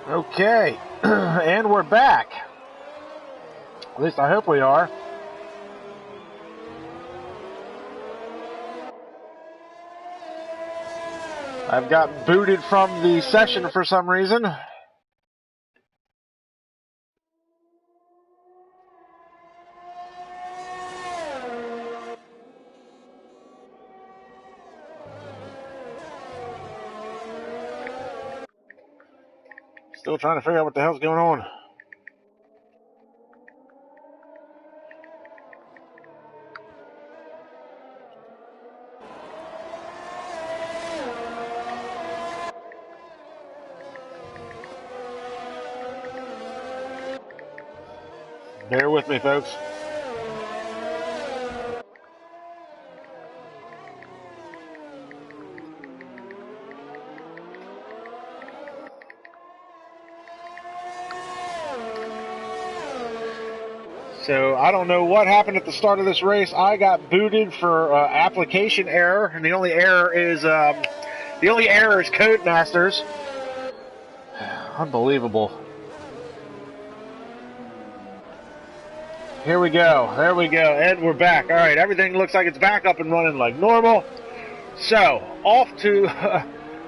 Okay, and we're back. At least I hope we are. I've got booted from the session for some reason. Still trying to figure out what the hell's going on. Bear with me, folks. So I don't know what happened at the start of this race. I got booted for application error, and the only error is Codemasters. Unbelievable. Here we go. There we go. And we're back. All right, everything looks like it's back up and running like normal. So, off to...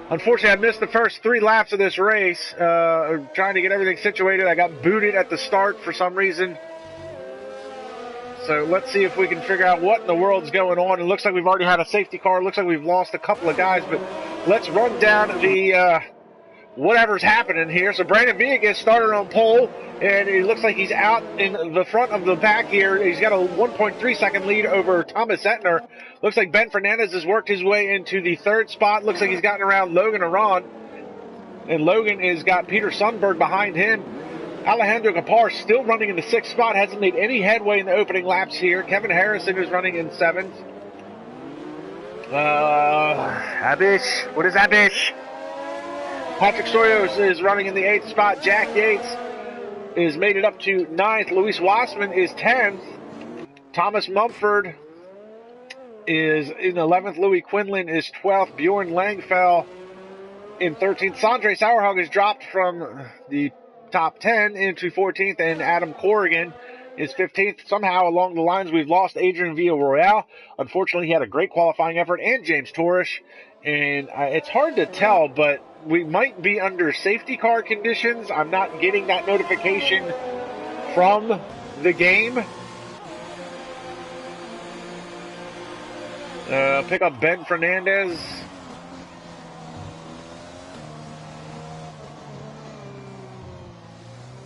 unfortunately, I missed the first 3 laps of this race. Trying to get everything situated. I got booted at the start for some reason. So, let's see if we can figure out what in the world's going on. It looks like we've already had a safety car. It looks like we've lost a couple of guys. But let's run down the... whatever's happening here. So Brandon Villegas started on pole, and it looks like he's out in the front of the pack here. He's got a 1.3 second lead over Thomas Etner. Looks like Ben Fernandez has worked his way into the 3rd spot. Looks like he's gotten around Logan Aron, and Logan has got Peter Sundberg behind him. Alejandro Capar still running in the 6th spot, hasn't made any headway in the opening laps here. Kevin Harrison is running in 7th. Abish, what is Abish? Patrick Soyos is running in the 8th spot. Jack Yates is made it up to 9th. Luis Wassman is 10th. Thomas Mumford is in 11th. Louis Quinlan is 12th. Bjorn Langfell in 13th. Sandre Sauerhog has dropped from the top 10 into 14th. And Adam Corrigan is 15th. Somehow along the lines we've lost Adrian Villarreal. Unfortunately, he had a great qualifying effort. And James Torish. And it's hard to tell, but we might be under safety car conditions. I'm not getting that notification from the game. Pick up Ben Fernandez.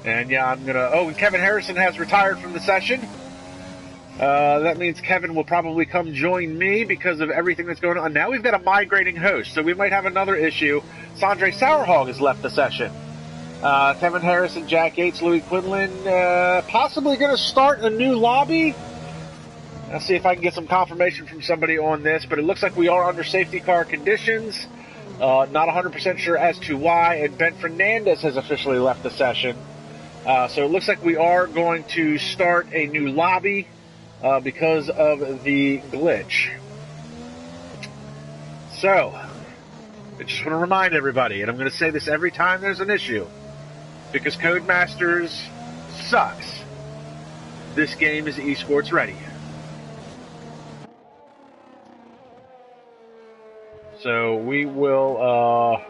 And yeah, I'm gonna... Oh, and Kevin Harrison has retired from the session. That means Kevin will probably come join me because of everything that's going on. Now we've got a migrating host, so we might have another issue. Sandre Sauerhog has left the session. Kevin Harrison, Jack Yates, Louis Quinlan, possibly going to start a new lobby. I'll see if I can get some confirmation from somebody on this, but it looks like we are under safety car conditions. Not 100% sure as to why, and Ben Fernandez has officially left the session. So it looks like we are going to start a new lobby. Because of the glitch. So, I just want to remind everybody, and I'm going to say this every time there's an issue, because Codemasters sucks. This game is esports ready. So we will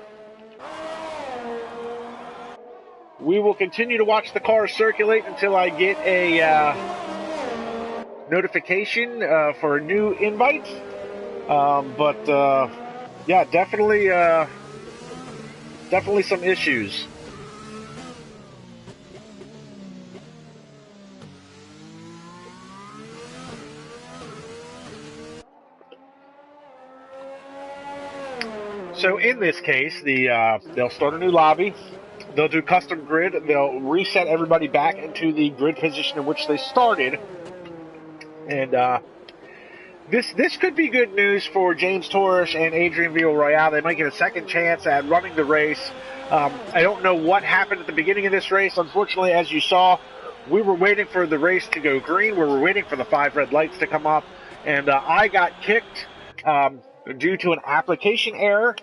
continue to watch the cars circulate until I get a notification for a new invite, yeah, definitely some issues. So in this case, they'll start a new lobby. They'll do custom grid. They'll reset everybody back into the grid position in which they started. And this could be good news for James Torish and Adrian Villarreal. They might get a second chance at running the race. I don't know what happened at the beginning of this race. Unfortunately, as you saw, we were waiting for the race to go green. We were waiting for the 5 red lights to come up. And I got kicked due to an application error,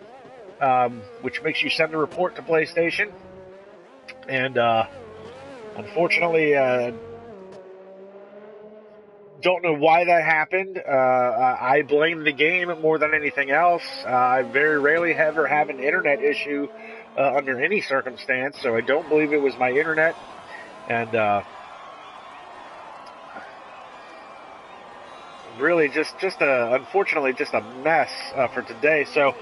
which makes you send a report to PlayStation. And unfortunately, don't know why that happened. I blame the game more than anything else. I very rarely ever have an internet issue under any circumstance, so I don't believe it was my internet. And really, unfortunately, just a mess for today. So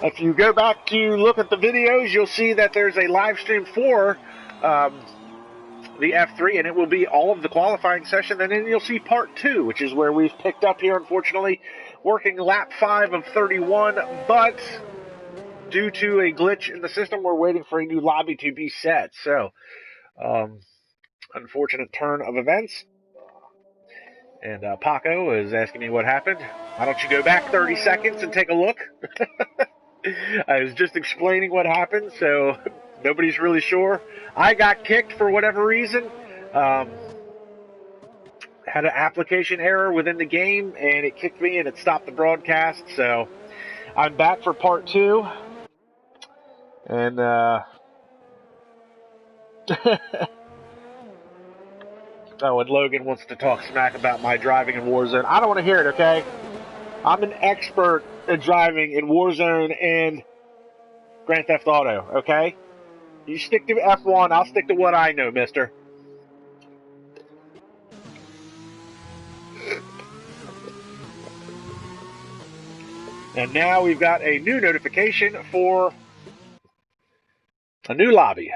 if you go back to look at the videos, you'll see that there's a live stream for the F3, and it will be all of the qualifying session, and then you'll see part 2, which is where we've picked up here, unfortunately, working lap 5 of 31, but due to a glitch in the system, we're waiting for a new lobby to be set. So, unfortunate turn of events. And Paco is asking me what happened. Why don't you go back 30 seconds and take a look? I was just explaining what happened, so nobody's really sure. I got kicked for whatever reason. Had an application error within the game, and it kicked me, and it stopped the broadcast. So I'm back for part 2. And oh, and Logan wants to talk smack about my driving in Warzone. I don't want to hear it, okay? I'm an expert at driving in Warzone and Grand Theft Auto, okay? You stick to F1, I'll stick to what I know, mister. And now we've got a new notification for a new lobby.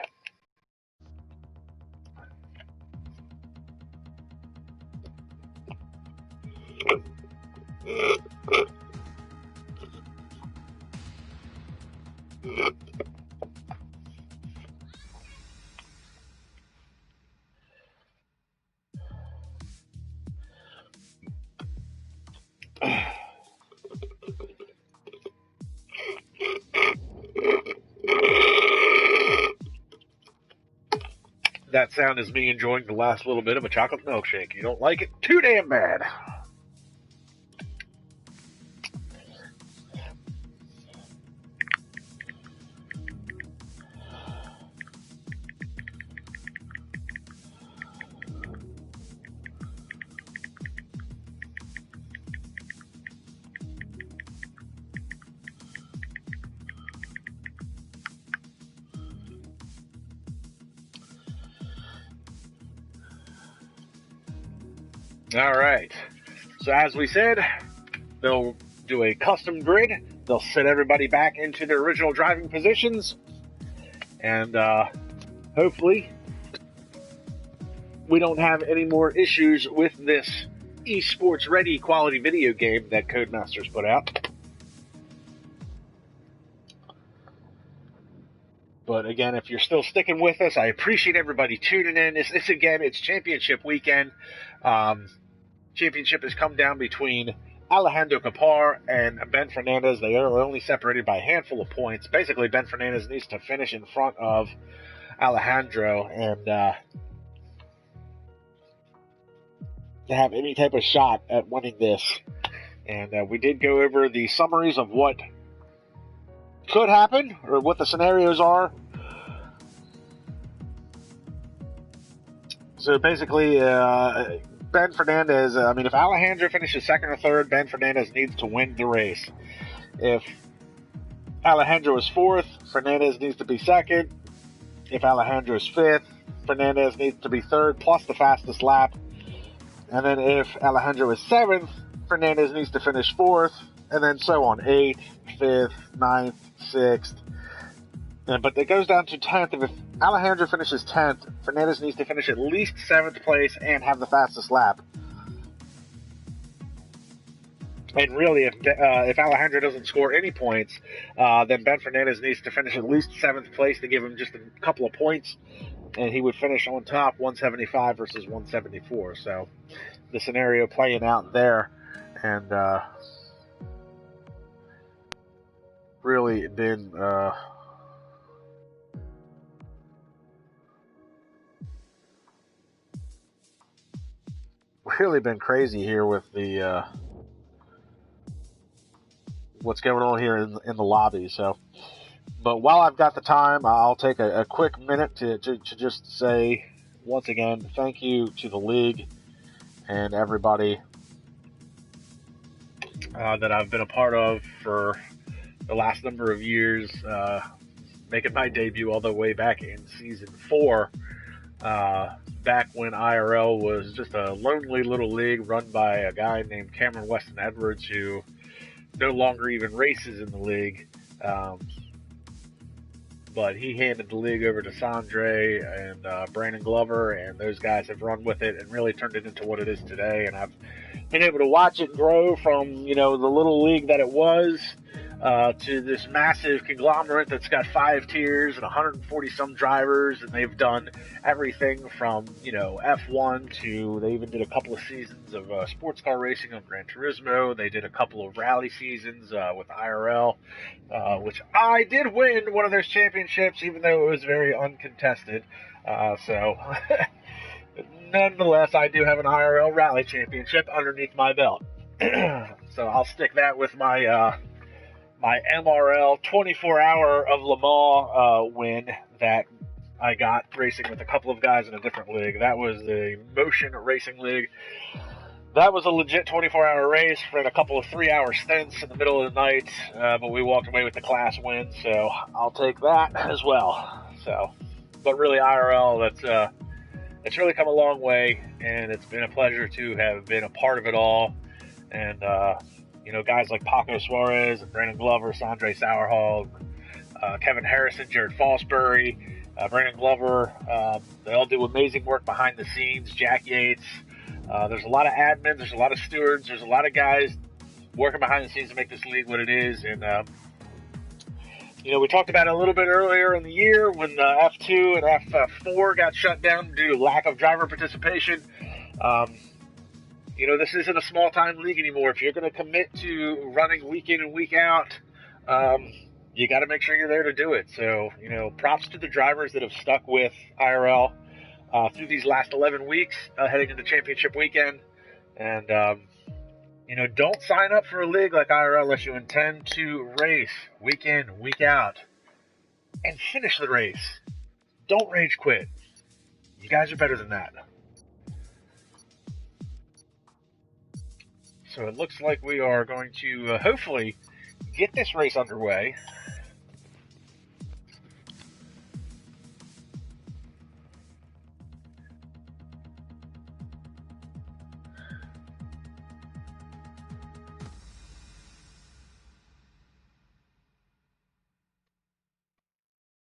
That sound is me enjoying the last little bit of a chocolate milkshake. You don't like it? Too damn bad. All right. So as we said, they'll do a custom grid. They'll set everybody back into their original driving positions. And hopefully we don't have any more issues with this esports ready quality video game that Codemasters put out. But again, if you're still sticking with us, I appreciate everybody tuning in. It's championship weekend. Championship has come down between Alejandro Capar and Ben Fernandez. They are only separated by a handful of points. Basically, Ben Fernandez needs to finish in front of Alejandro and to have any type of shot at winning this. And we did go over the summaries of what could happen, or what the scenarios are. So basically, Ben Fernandez, if Alejandro finishes second or third, Ben Fernandez needs to win the race. If Alejandro is fourth, Fernandez needs to be second. If Alejandro is fifth, Fernandez needs to be third, plus the fastest lap. And then if Alejandro is seventh, Fernandez needs to finish fourth, and then so on, 8th, 5th, 9th, 6th. But it goes down to 10th. If Alejandro finishes 10th, Fernandez needs to finish at least 7th place and have the fastest lap. And really, if Alejandro doesn't score any points, then Ben Fernandez needs to finish at least 7th place to give him just a couple of points, and he would finish on top, 175 versus 174. So the scenario playing out there, and really been crazy here with the what's going on here in the lobby. So But while I've got the time, I'll take a quick minute to just say, once again, thank you to the league and everybody that I've been a part of for the last number of years, making my debut all the way back in season 4, back when IRL was just a lonely little league run by a guy named Cameron Weston Edwards, who no longer even races in the league. But he handed the league over to Sandre and Brandon Glover, and those guys have run with it and really turned it into what it is today. And I've been able to watch it grow from, the little league that it was to this massive conglomerate that's got 5 tiers and 140 some drivers, and they've done everything from F1 to, they even did a couple of seasons of sports car racing on Gran Turismo. They did a couple of rally seasons with IRL, which I did win one of those championships, even though it was very uncontested. So nonetheless, I do have an IRL rally championship underneath my belt. So I'll stick that with my my MRL 24-hour of Le Mans win that I got racing with a couple of guys in a different league. That was the Motion Racing League. That was a legit 24-hour race. Ran a couple of 3-hour stints in the middle of the night, but we walked away with the class win, so I'll take that as well. So, but really IRL, it's really come a long way, and it's been a pleasure to have been a part of it all. And guys like Paco Suarez and Brandon Glover, Sandre Sauerhall, Kevin Harrison, Jared Fosbury, Brandon Glover, they all do amazing work behind the scenes. Jack Yates. There's a lot of admins, there's a lot of stewards, there's a lot of guys working behind the scenes to make this league what it is. And, we talked about it a little bit earlier in the year when F2 and F4 got shut down due to lack of driver participation. This isn't a small-time league anymore. If you're going to commit to running week in and week out, you got to make sure you're there to do it. So, props to the drivers that have stuck with IRL through these last 11 weeks heading into championship weekend. And, don't sign up for a league like IRL unless you intend to race week in, week out, and finish the race. Don't rage quit. You guys are better than that. So it looks like we are going to hopefully get this race underway.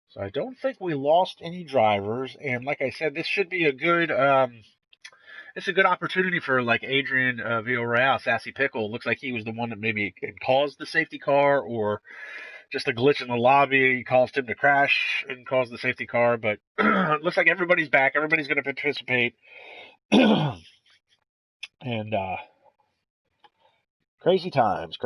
So I don't think we lost any drivers, and like I said, this should be a good it's a good opportunity for like Adrian Villarreal, Sassy Pickle. Looks like he was the one that maybe caused the safety car, or just a glitch in the lobby caused him to crash and cause the safety car. But it looks like everybody's back. Everybody's going to participate. And crazy times.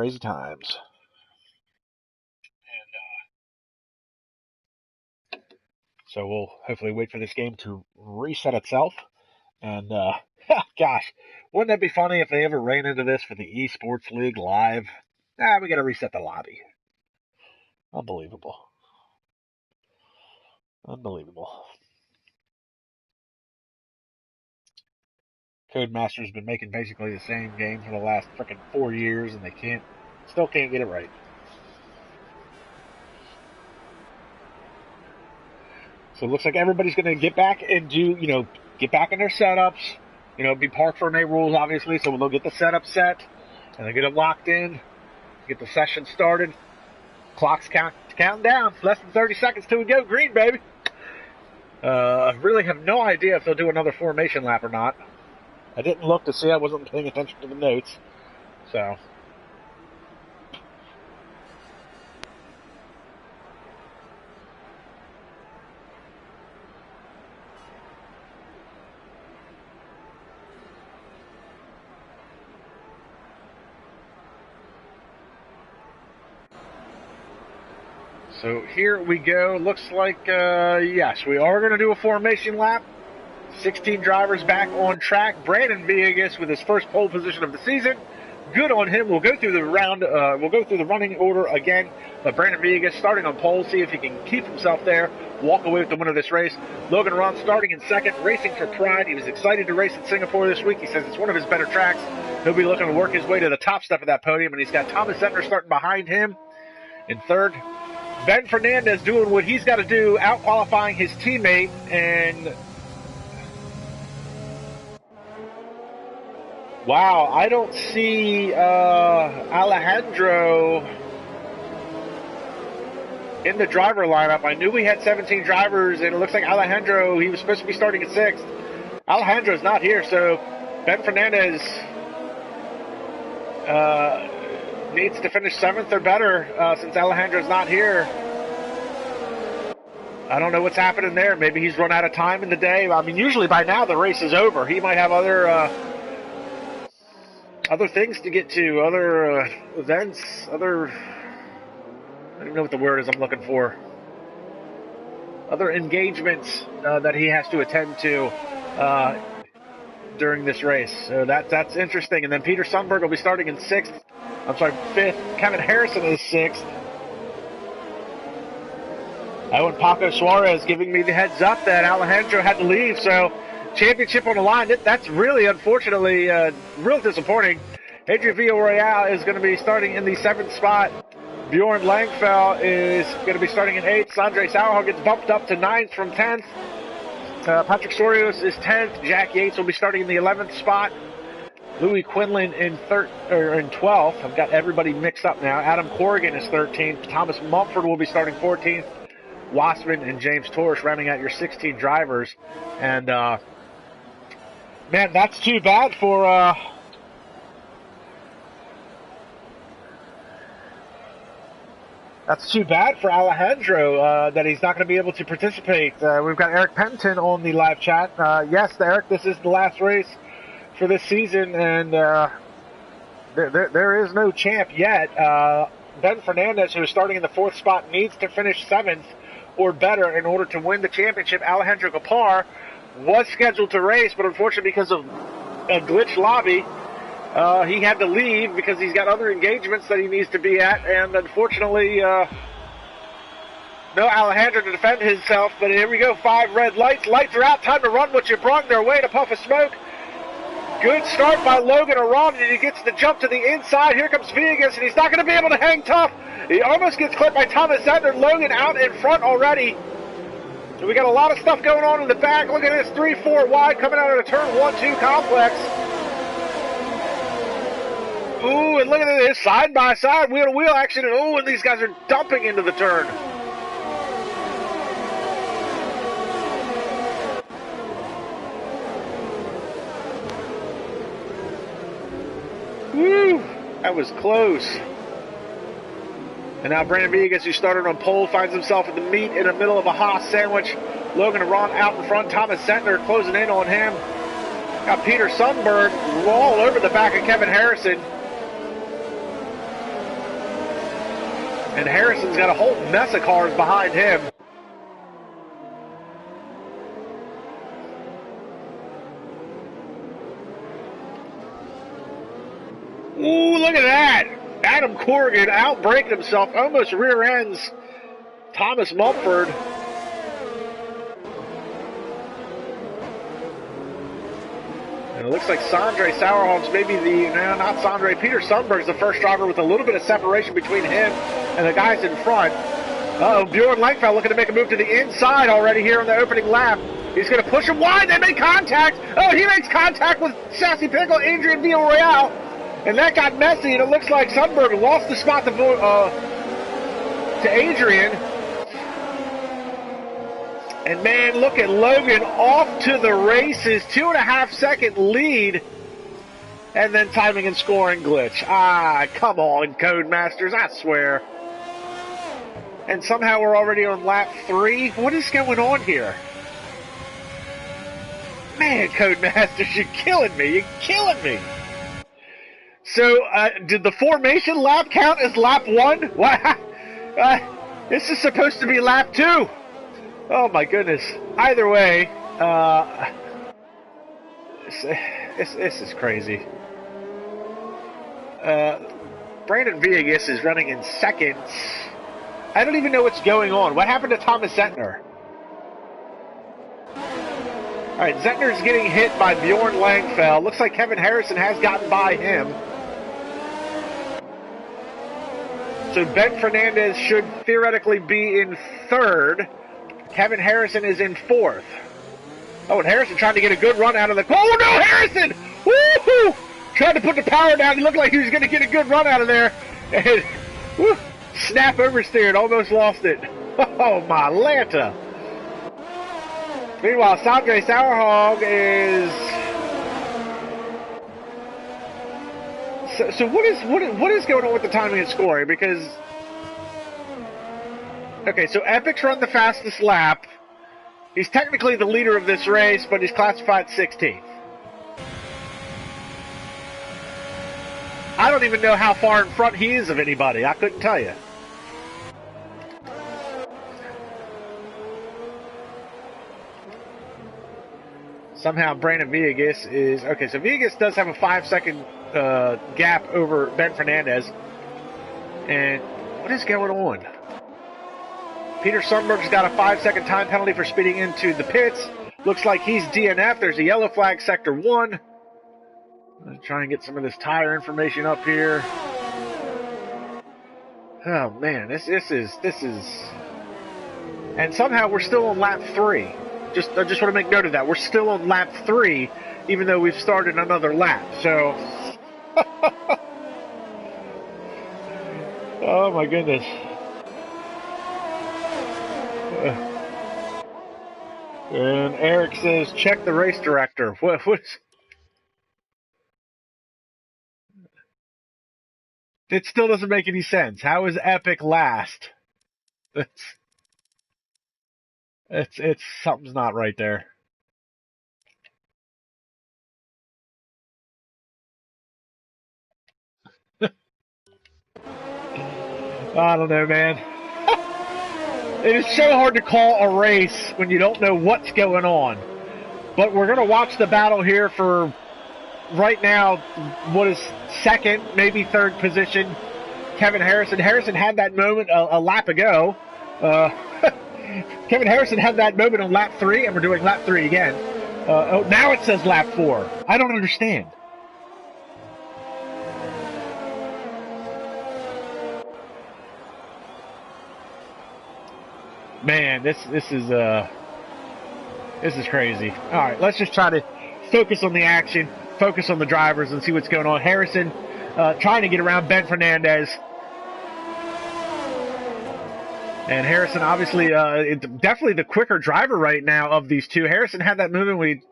So we'll hopefully wait for this game to reset itself. And, gosh, wouldn't that be funny if they ever ran into this for the Esports League Live? We got to reset the lobby. Unbelievable. Codemaster's been making basically the same game for the last freaking 4 years, and they still can't get it right. So it looks like everybody's going to get back and get back in their setups. Be parked for May rules, obviously, so they'll get the setup set, and they get them locked in, get the session started. Clock's counting down. Less than 30 seconds till we go green, baby. I really have no idea if they'll do another formation lap or not. I didn't look to see. I wasn't paying attention to the notes. So... So here we go. Looks like, yes, we are going to do a formation lap. 16 drivers back on track. Brandon Villegas with his first pole position of the season. good on him. We'll go through the round. We'll go through the running order again. But Brandon Villegas starting on pole, see if he can keep himself there, walk away with the win of this race. Logan Ron starting in second, racing for pride. He was excited to race at Singapore this week. He says it's one of his better tracks. He'll be looking to work his way to the top step of that podium, and he's got Thomas Zentner starting behind him in third. Ben Fernandez doing what he's got to do, out-qualifying his teammate, and wow, I don't see Alejandro in the driver lineup. I knew we had 17 drivers, and it looks like Alejandro, he was supposed to be starting at 6th. Alejandro's not here, so Ben Fernandez needs to finish 7th or better since Alejandro's not here. I don't know what's happening there. Maybe he's run out of time in the day. I mean, usually by now the race is over. He might have other things to get to, other events, other, I don't even know what the word is I'm looking for. Other engagements that he has to attend to during this race. So that's interesting. And then Peter Sundberg will be starting in 5th. Kevin Harrison is 6th. Owen Paco Suarez giving me the heads up that Alejandro had to leave. So championship on the line. That's really, unfortunately, real disappointing. Adrian Villarreal is going to be starting in the 7th spot. Bjorn Langfell is going to be starting in 8th. Sandre Sauerhall gets bumped up to 9th from 10th. Patrick Sorios is 10th. Jack Yates will be starting in the 11th spot. Louis Quinlan in 12th. I've got everybody mixed up now. Adam Corrigan is 13th. Thomas Mumford will be starting 14th. Wassman and James Torres rounding out your 16 drivers. And, man, that's too bad for... That's too bad for Alejandro that he's not going to be able to participate. We've got Eric Penton on the live chat. Yes, Eric, this is the last race for this season, and there is no champ yet. Ben Fernandez, who is starting in the 4th spot, needs to finish 7th or better in order to win the championship. Alejandro Gapar was scheduled to race, but unfortunately because of a glitch lobby, he had to leave because he's got other engagements that he needs to be at, and unfortunately, no Alejandro to defend himself. But here we go, 5 red lights. Lights are out, time to run what you brung their way to puff of smoke. Good start by Logan Aram, and he gets the jump to the inside. Here comes Villegas, and he's not going to be able to hang tough. He almost gets clipped by Thomas Zentner. Logan out in front already. So we got a lot of stuff going on in the back. Look at this, 3-4 wide coming out of the turn 1-2 complex. Ooh, and look at this, side by side, wheel to wheel action, and ooh, and these guys are dumping into the turn. Woo, that was close. And now Brandon Villegas, who started on pole, finds himself at the meat in the middle of a Haas sandwich. Logan Aron out in front, Thomas Zentner closing in on him. Got Peter Sundberg all over the back of Kevin Harrison. And Harrison's got a whole mess of cars behind him. Ooh, look at that. Adam Corrigan outbraking himself, almost rear ends Thomas Mumford. And it looks like Sandre Sauerholm's maybe not Sandre, Peter Sundberg's the first driver with a little bit of separation between him and the guys in front. Bjorn Langfell looking to make a move to the inside already here on the opening lap. He's going to push him wide. They make contact. Oh, he makes contact with Sassy Pickle, Adrian Villarreal. And that got messy, and it looks like Sundberg lost the spot to Adrian. And man, look at Logan off to the races, 2.5-second lead. And then timing and scoring glitch. Ah, come on, Codemasters, I swear. And somehow we're already on lap 3. What is going on here? Man, Codemasters, you're killing me. You're killing me. So, did the formation lap count as lap 1? What? This is supposed to be lap 2. Oh my goodness. Either way, this is crazy. Brandon Villegas is running in second. I don't even know what's going on. What happened to Thomas Zentner? All right, Zentner's getting hit by Bjorn Langfeld. Looks like Kevin Harrison has gotten by him. So Ben Fernandez should theoretically be in third. Kevin Harrison is in fourth. Oh, and Harrison trying to get a good run out of the... Oh, no, Harrison! Woo-hoo! Tried to put the power down. He looked like he was going to get a good run out of there. And, woo, snap oversteered. Almost lost it. Oh, my Lanta. Meanwhile, Southgate Sourhog is... So what is going on with the timing and scoring? Because... Okay, so Epic's run the fastest lap. He's technically the leader of this race, but he's classified 16th. I don't even know how far in front he is of anybody. I couldn't tell you. Somehow Brandon Villegas is... Okay, so Villegas does have a 5-second gap over Ben Fernandez. And what is going on? Peter Sundberg's got a 5-second time penalty for speeding into the pits. Looks like he's DNF. There's a yellow flag, sector 1. I'm going to try and get some of this tire information up here. Oh, man, this is... And somehow we're still on lap 3. I just want to make note of that. We're still on lap 3, even though we've started another lap. So... Oh, my goodness. And Eric says, check the race director. What is... It still doesn't make any sense. How is Epic last? It's something's not right there. I don't know, man. It is so hard to call a race when you don't know what's going on. But we're going to watch the battle here for, right now, what is second, maybe third position, Kevin Harrison. Harrison had that moment a lap ago. Kevin Harrison had that moment on lap 3, and we're doing lap 3 again. Oh, now it says lap 4. I don't understand. Man, this is crazy. All right, let's just try to focus on the action, focus on the drivers, and see what's going on. Harrison trying to get around Ben Fernandez. And Harrison, obviously, definitely the quicker driver right now of these two. Harrison had that movement when he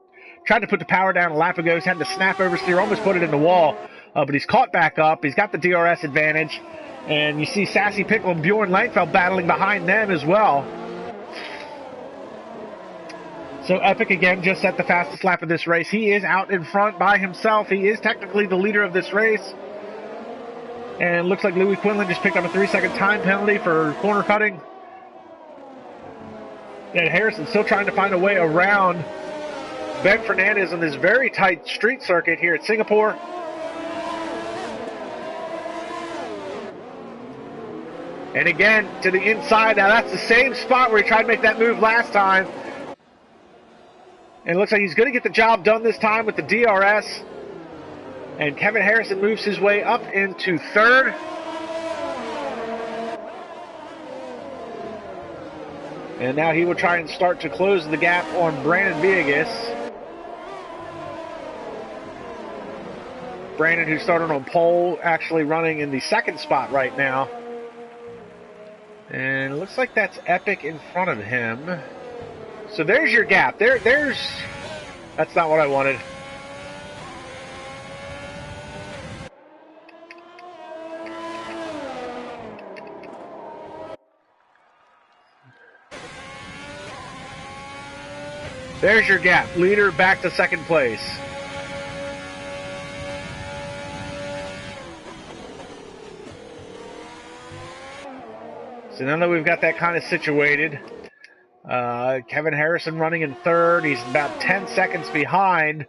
tried to put the power down a lap ago. He's had to snap oversteer, almost put it in the wall. But he's caught back up. He's got the DRS advantage. And you see Sassy Pickle and Bjorn Langfeld battling behind them as well. So Epic, again, just set the fastest lap of this race. He is out in front by himself. He is technically the leader of this race. And it looks like Louis Quinlan just picked up a 3-second time penalty for corner cutting. And Harrison still trying to find a way around Ben Fernandez on this very tight street circuit here at Singapore. And again, to the inside. Now that's the same spot where he tried to make that move last time. And it looks like he's going to get the job done this time with the DRS. And Kevin Harrison moves his way up into third. And now he will try and start to close the gap on Brandon Villegas. Brandon, who started on pole, actually running in the second spot right now. And it looks like that's Epic in front of him. So there's your gap. There's... That's not what I wanted. There's your gap. Leader back to second place. So now that we've got that kind of situated, Kevin Harrison running in third. He's about 10 seconds behind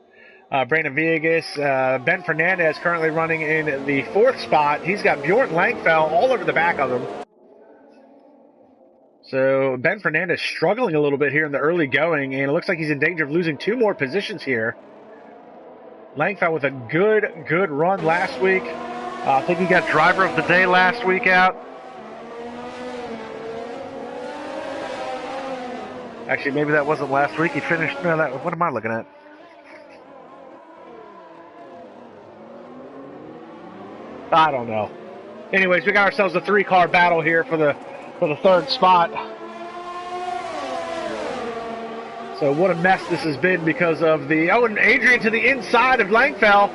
Brandon Villegas. Ben Fernandez currently running in the 4th spot. He's got Bjorn Langfell all over the back of him. So Ben Fernandez struggling a little bit here in the early going, and it looks like he's in danger of losing 2 more positions here. Langfell with a good run last week. I think he got driver of the day last week out. Actually, maybe that wasn't last week. He finished. No, what am I looking at? I don't know. Anyways, we got ourselves a 3-car battle here for the 3rd spot. So what a mess this has been because of the... Oh, and Adrian to the inside of Langfell.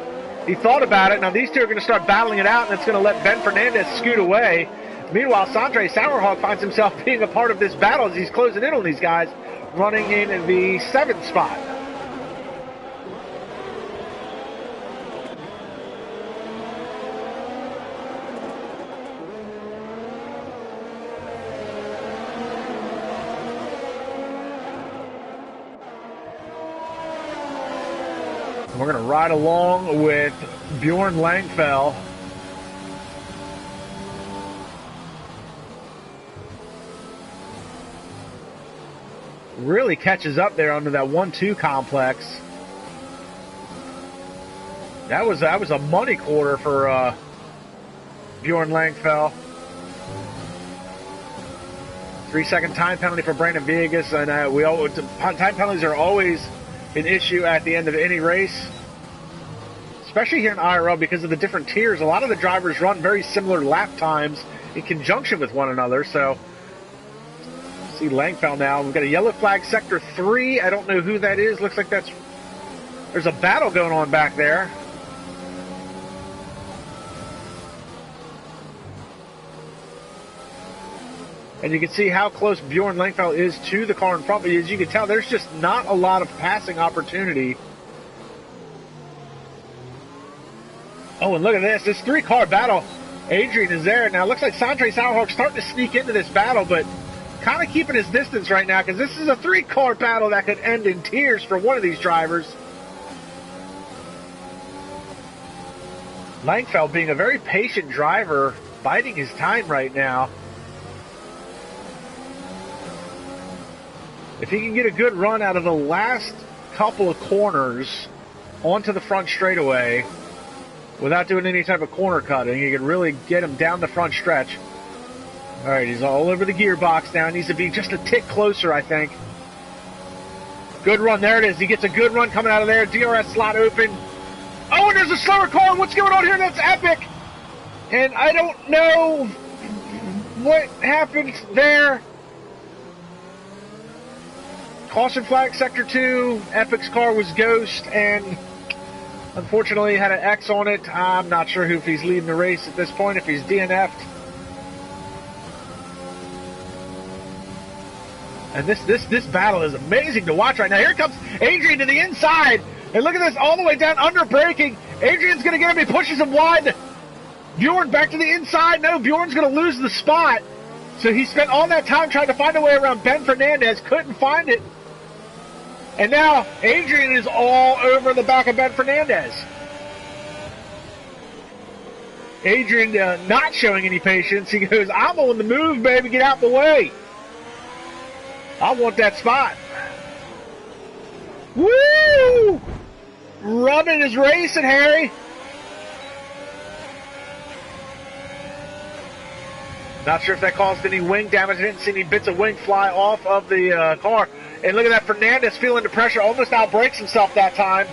He thought about it. Now these two are going to start battling it out, and it's going to let Ben Fernandez scoot away. Meanwhile, Sandre Sauerhog finds himself being a part of this battle as he's closing in on these guys, running in the 7th spot. We're going to ride along with Bjorn Langfell. Really catches up there under that 1-2 complex. That was a money quarter for Bjorn Langfell. 3-second time penalty for Brandon Villegas, and time penalties are always an issue at the end of any race, especially here in IRL because of the different tiers. A lot of the drivers run very similar lap times in conjunction with one another. So, see Langfell now. We've got a yellow flag, sector 3. I don't know who that is. Looks like there's a battle going on back there. And you can see how close Bjorn Langfell is to the car in front. But as you can tell, there's just not a lot of passing opportunity. Oh, and look at this. This 3-car battle. Adrian is there. Now, it looks like Sandre Sauerhog starting to sneak into this battle, but kind of keeping his distance right now because this is a 3-car battle that could end in tears for one of these drivers. Langfell being a very patient driver, biding his time right now. If he can get a good run out of the last couple of corners onto the front straightaway without doing any type of corner cutting, he can really get him down the front stretch. All right, he's all over the gearbox now. Needs to be just a tick closer, I think. Good run. There it is. He gets a good run coming out of there. DRS slot open. Oh, and there's a slower car. What's going on here? That's epic. And I don't know what happened there. Caution flag, sector 2. Epic's car was ghost, and unfortunately had an X on it. I'm not sure if he's leading the race at this point, if he's DNF'd. And this battle is amazing to watch right now. Here comes Adrian to the inside. And look at this, all the way down, under braking. Adrian's going to get him. He pushes him wide. Bjorn back to the inside. No, Bjorn's going to lose the spot. So he spent all that time trying to find a way around Ben Fernandez. Couldn't find it. And now Adrian is all over the back of Ben Fernandez. Adrian not showing any patience. He goes, I'm on the move, baby. Get out the way. I want that spot. Woo! Running is racing, Harry. Not sure if that caused any wing damage. I didn't see any bits of wing fly off of the car. And look at that, Fernandez feeling the pressure, almost outbrakes himself that time.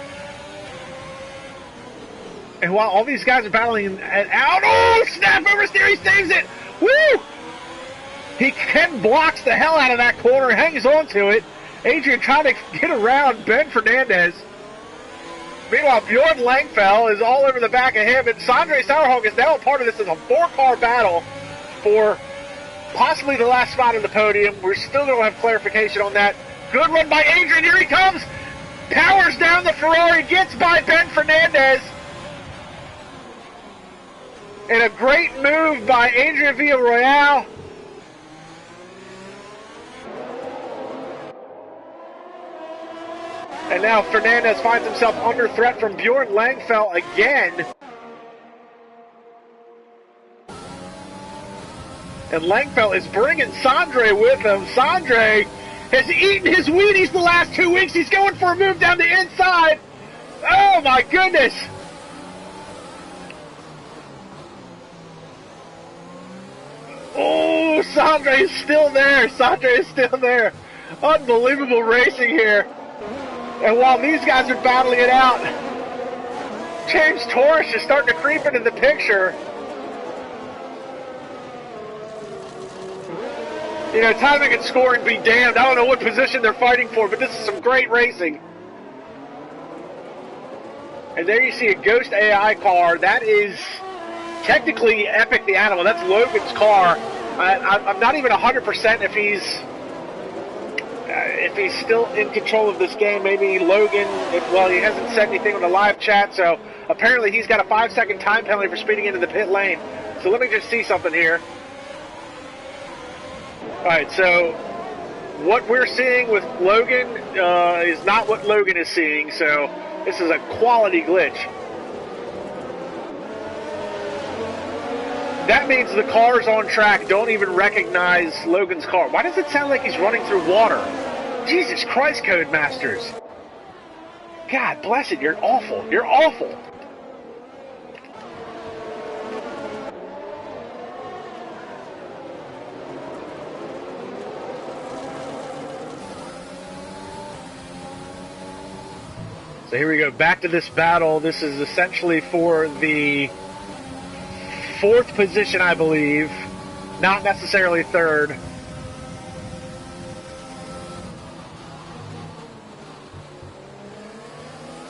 And while all these guys are battling and out, oh, snap oversteer, he saves it. Woo! He blocks the hell out of that corner, hangs on to it. Adrian trying to get around Ben Fernandez. Meanwhile, Bjorn Langfell is all over the back of him, and Sandre Sauerhog is now a part of this as a 4-car battle for possibly the last spot in the podium. We're still going to have clarification on that. Good run by Adrian. Here he comes. Powers down the Ferrari, gets by Ben Fernandez. And a great move by Adrian Villarreal. And now Fernandez finds himself under threat from Bjorn Langfeld again. And Langfeld is bringing Sondre with him. Sondre has eaten his Wheaties the last 2 weeks. He's going for a move down the inside. Oh my goodness. Oh, Sondre is still there. Sondre is still there. Unbelievable racing here. And while these guys are battling it out, James Torres is starting to creep into the picture. You know, timing and scoring be damned. I don't know what position they're fighting for, but this is some great racing. And there you see a Ghost AI car. That is technically Epic the Animal. That's Logan's car. I'm not even 100% if he's still in control of this game. Maybe Logan, well, he hasn't said anything on the live chat, so apparently he's got a 5-second time penalty for speeding into the pit lane. So let me just see something here. All right, so what we're seeing with Logan is not what Logan is seeing, so this is a quality glitch. That means the cars on track don't even recognize Logan's car. Why does it sound like he's running through water? Jesus Christ, Codemasters. God bless it, you're awful. You're awful. So here we go, back to this battle. This is essentially for the 4th position, I believe, not necessarily 3rd.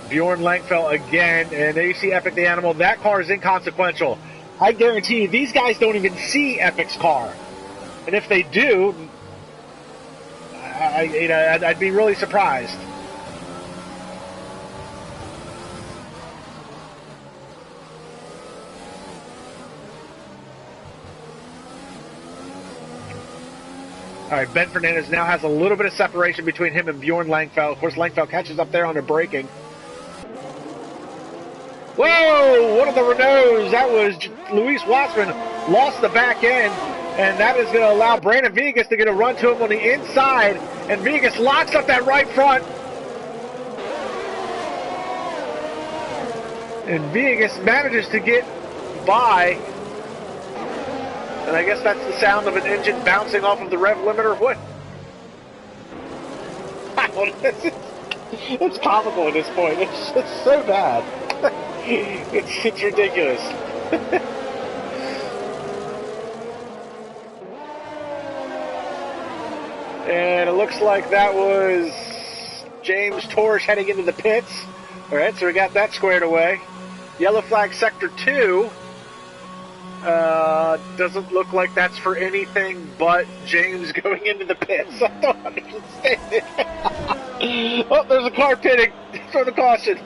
Bjorn Langfeld again, and there you see Epic the Animal. That car is inconsequential. I guarantee you, these guys don't even see Epic's car. And if they do, I'd be really surprised. All right, Ben Fernandez now has a little bit of separation between him and Bjorn Langfeld. Of course, Langfeld catches up there on the braking. Whoa! One of the Renaults, that was Luis Wassman, lost the back end, and that is going to allow Brandon Vegas to get a run to him on the inside, and Vegas locks up that right front. And Vegas manages to get by. And I guess that's the sound of an engine bouncing off of the rev limiter. What? It's comical at this point. It's so bad. It's ridiculous. And it looks like that was James Torres heading into the pits. All right, so we got that squared away. Yellow flag sector 2. Doesn't look like that's for anything but James going into the pits. I don't understand it. Oh, there's a car pitting. Throw the caution.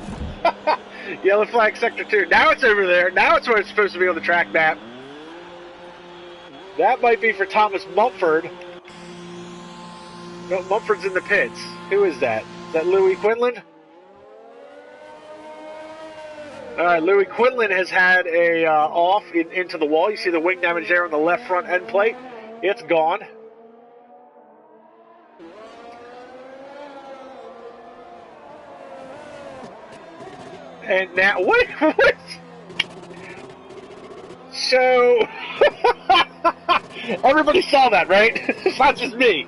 Yellow flag sector 2. Now it's over there. Now it's where it's supposed to be on the track map. That might be for Thomas Mumford. No, Mumford's in the pits. Who is that? Is that Louis Quinlan? All right, Louis Quinlan has had a off into the wall. You see the wing damage there on the left front end plate. It's gone. And now, what? So, everybody saw that, right? It's not just me.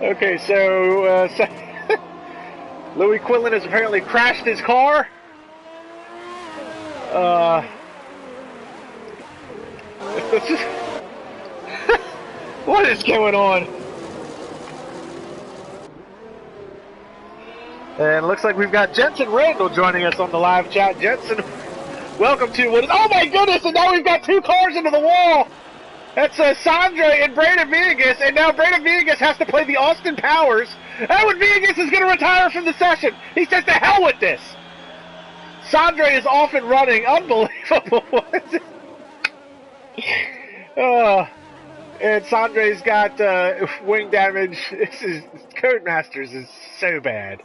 Okay, so Louis Quinlan has apparently crashed his car. What is going on? And it looks like we've got Jensen Randall joining us on the live chat. Jensen, welcome to what is... Oh my goodness, and now we've got 2 cars into the wall. That's Sondre and Brandon Vegas, and now Brandon Vegas has to play the Austin Powers. Edwin Vegas is going to retire from the session. He says, to hell with this. Sondre is off and running. Unbelievable. And Sandre's got wing damage. Codemasters is so bad.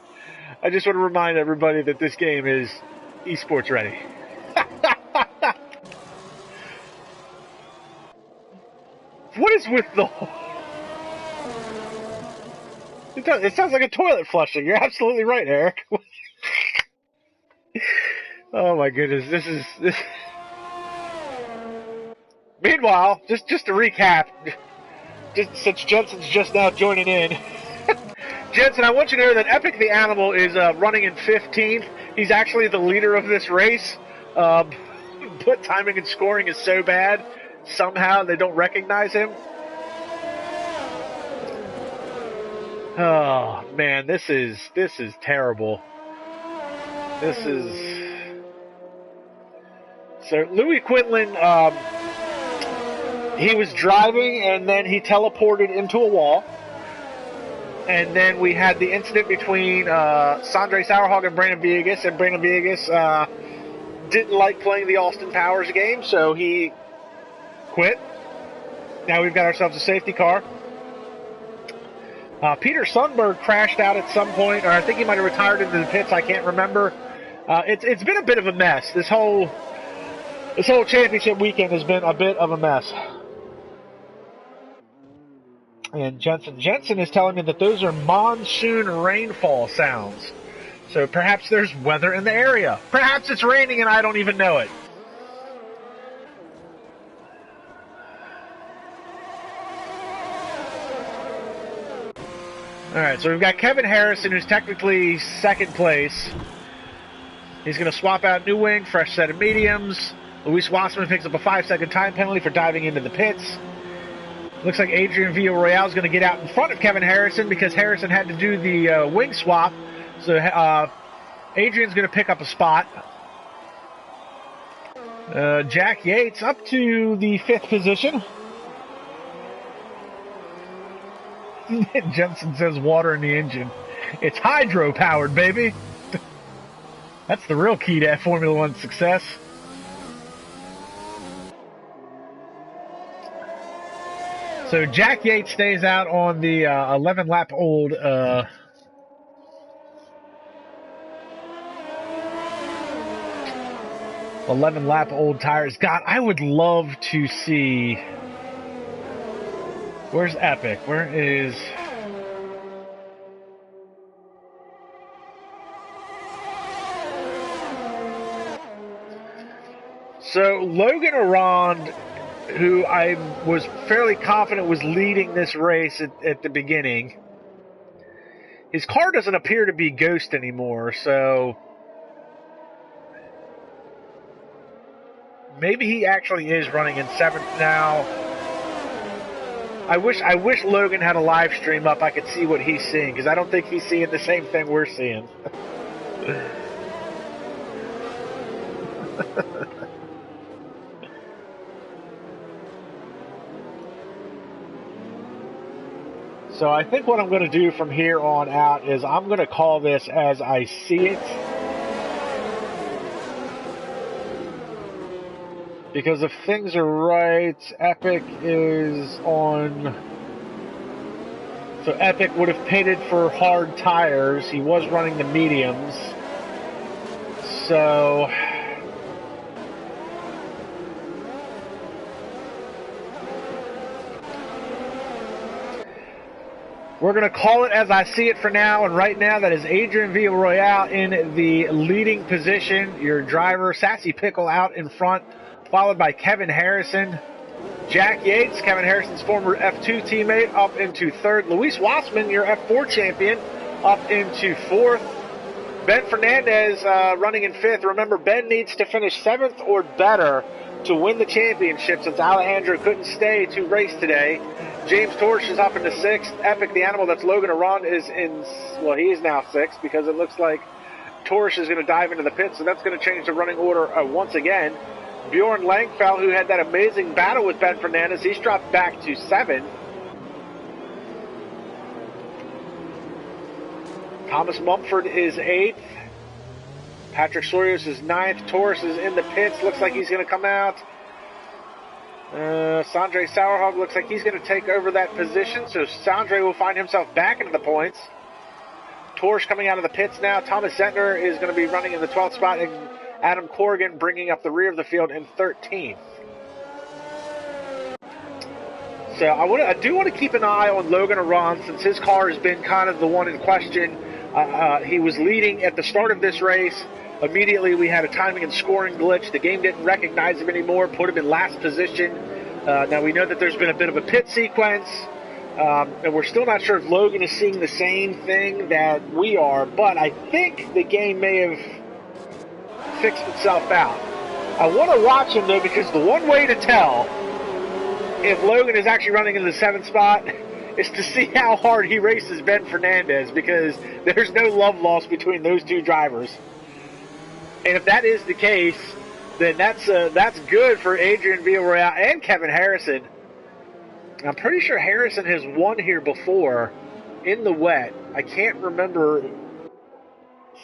I just want to remind everybody that this game is esports ready. What is with the... It sounds like a toilet flushing. You're absolutely right, Eric. Oh my goodness, this. Meanwhile, just to recap, since Jensen's just now joining in, Jensen, I want you to know that Epic the Animal is running in 15th. He's actually the leader of this race. But timing and scoring is so bad, somehow they don't recognize him. Oh man, this is terrible. This is... So Louis Quinlan, he was driving and then he teleported into a wall. And then we had the incident between Sandre Sauerhog and Brandon Villegas. And Brandon Villegas didn't like playing the Austin Powers game, so he quit. Now we've got ourselves a safety car. Peter Sundberg crashed out at some point, or I think he might have retired into the pits. I can't remember. It's been a bit of a mess. This whole championship weekend has been a bit of a mess. And Jensen is telling me that those are monsoon rainfall sounds. So perhaps there's weather in the area. Perhaps it's raining and I don't even know it. Alright, so we've got Kevin Harrison, who's technically second place. He's going to swap out new wing, fresh set of mediums. Luis Wassman picks up a 5-second time penalty for diving into the pits. Looks like Adrian Villarreal is going to get out in front of Kevin Harrison because Harrison had to do the wing swap. So Adrian's going to pick up a spot. Jack Yates up to the 5th position. Jensen says water in the engine. It's hydro-powered, baby. That's the real key to Formula One success. So Jack Yates stays out on the 11-lap old 11-lap old tires. God, I would love to see... Where's Epic? Where is... So Logan Arond, who I was fairly confident was leading this race at the beginning, his car doesn't appear to be Ghost anymore, so maybe he actually is running in 7th now. I wish Logan had a live stream up. I could see what he's seeing, because I don't think he's seeing the same thing we're seeing. So I think what I'm going to do from here on out is I'm going to call this as I see it. Because if things are right, Epic is on... So Epic would have pitted for hard tires. He was running the mediums. So... we're going to call it as I see it for now, and right now that is Adrian Villarreal in the leading position. Your driver, Sassy Pickle, out in front, followed by Kevin Harrison. Jack Yates, Kevin Harrison's former F2 teammate, up into 3rd. Luis Wassman, your F4 champion, up into 4th. Ben Fernandez running in 5th. Remember, Ben needs to finish 7th or better to win the championship since Alejandro couldn't stay to race today. James Torsch is up into 6th. Epic the Animal, that's Logan Arond, is in, well, he is now 6th because it looks like Torsch is going to dive into the pit, so that's going to change the running order once again. Bjorn Langfeld, who had that amazing battle with Ben Fernandez, he's dropped back to 7th. Thomas Mumford is 8th. Patrick Sorios is 9th. Torres is in the pits. Looks like he's going to come out. Sandre Sauerhog looks like he's going to take over that position, so Sandre will find himself back into the points. Torsch coming out of the pits now. Thomas Zentner is going to be running in the 12th spot, and Adam Corrigan bringing up the rear of the field in 13th. So I do want to keep an eye on Logan Aron, since his car has been kind of the one in question. He was leading at the start of this race. Immediately we had a timing and scoring glitch. The game didn't recognize him anymore, put him in last position. Now we know that there's been a bit of a pit sequence, and we're still not sure if Logan is seeing the same thing that we are, but I think the game may have fixed itself out. I want to watch him though, because the one way to tell if Logan is actually running in the 7th spot is to see how hard he races Ben Fernandez, because there's no love lost between those two drivers. And if that is the case, then that's good for Adrian Villarreal and Kevin Harrison. I'm pretty sure Harrison has won here before in the wet. I can't remember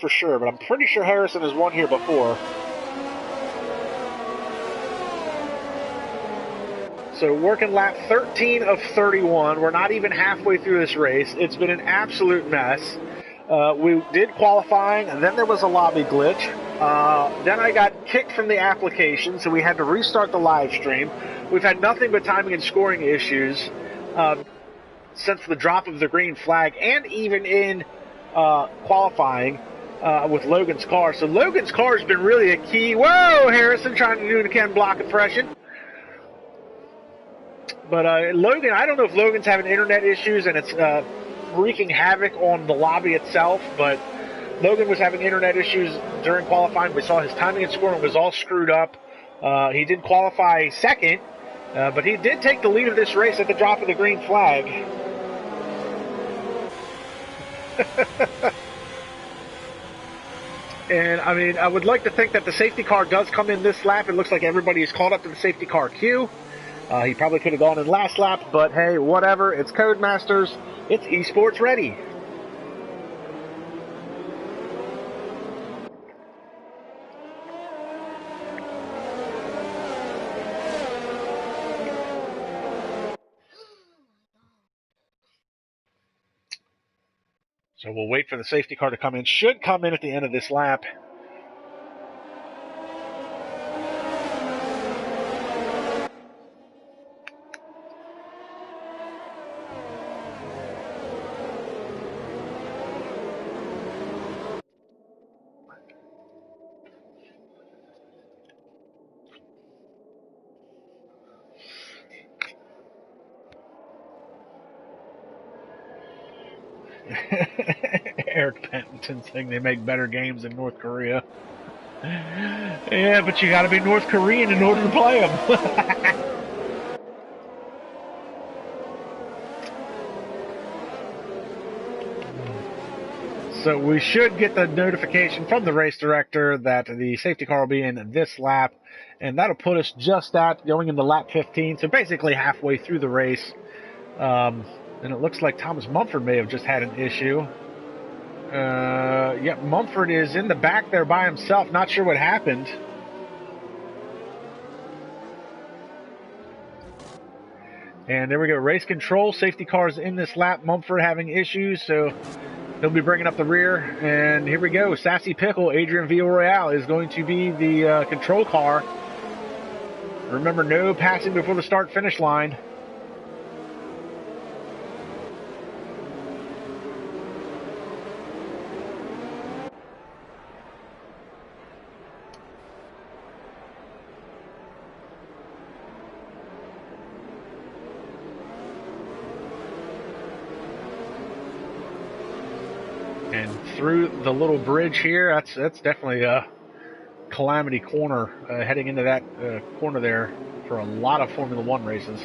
for sure, but I'm pretty sure Harrison has won here before. So working lap 13 of 31. We're not even halfway through this race. It's been an absolute mess. We did qualifying, and then there was a lobby glitch. Then I got kicked from the application, so we had to restart the live stream. We've had nothing but timing and scoring issues since the drop of the green flag, and even in qualifying with Logan's car. So Logan's car has been really a key. Whoa, Harrison trying to do an again block impression. But Logan, I don't know if Logan's having internet issues and it's wreaking havoc on the lobby itself, but Logan was having internet issues during qualifying. We saw his timing and scoring was all screwed up. He did qualify second, but he did take the lead of this race at the drop of the green flag. And, I mean, I would like to think that the safety car does come in this lap. It looks like everybody is caught up to the safety car queue. He probably could have gone in last lap, but hey, whatever. It's Codemasters. It's esports ready. So we'll wait for the safety car to come in. Should come in at the end of this lap. Eric Penton saying they make better games in North Korea. Yeah, but you got to be North Korean in order to play them. So we should get the notification from the race director that the safety car will be in this lap, and that'll put us just at going into lap 15, so basically halfway through the race. And it looks like Thomas Mumford may have just had an issue. Yep, Mumford is in the back there by himself. Not sure what happened. And there we go. Race control. Safety cars in this lap. Mumford having issues, so he'll be bringing up the rear. And here we go. Sassy Pickle, Adrian Villarreal is going to be the control car. Remember, no passing before the start-finish line. And through the little bridge here, that's definitely a calamity corner, heading into that corner there for a lot of Formula One races.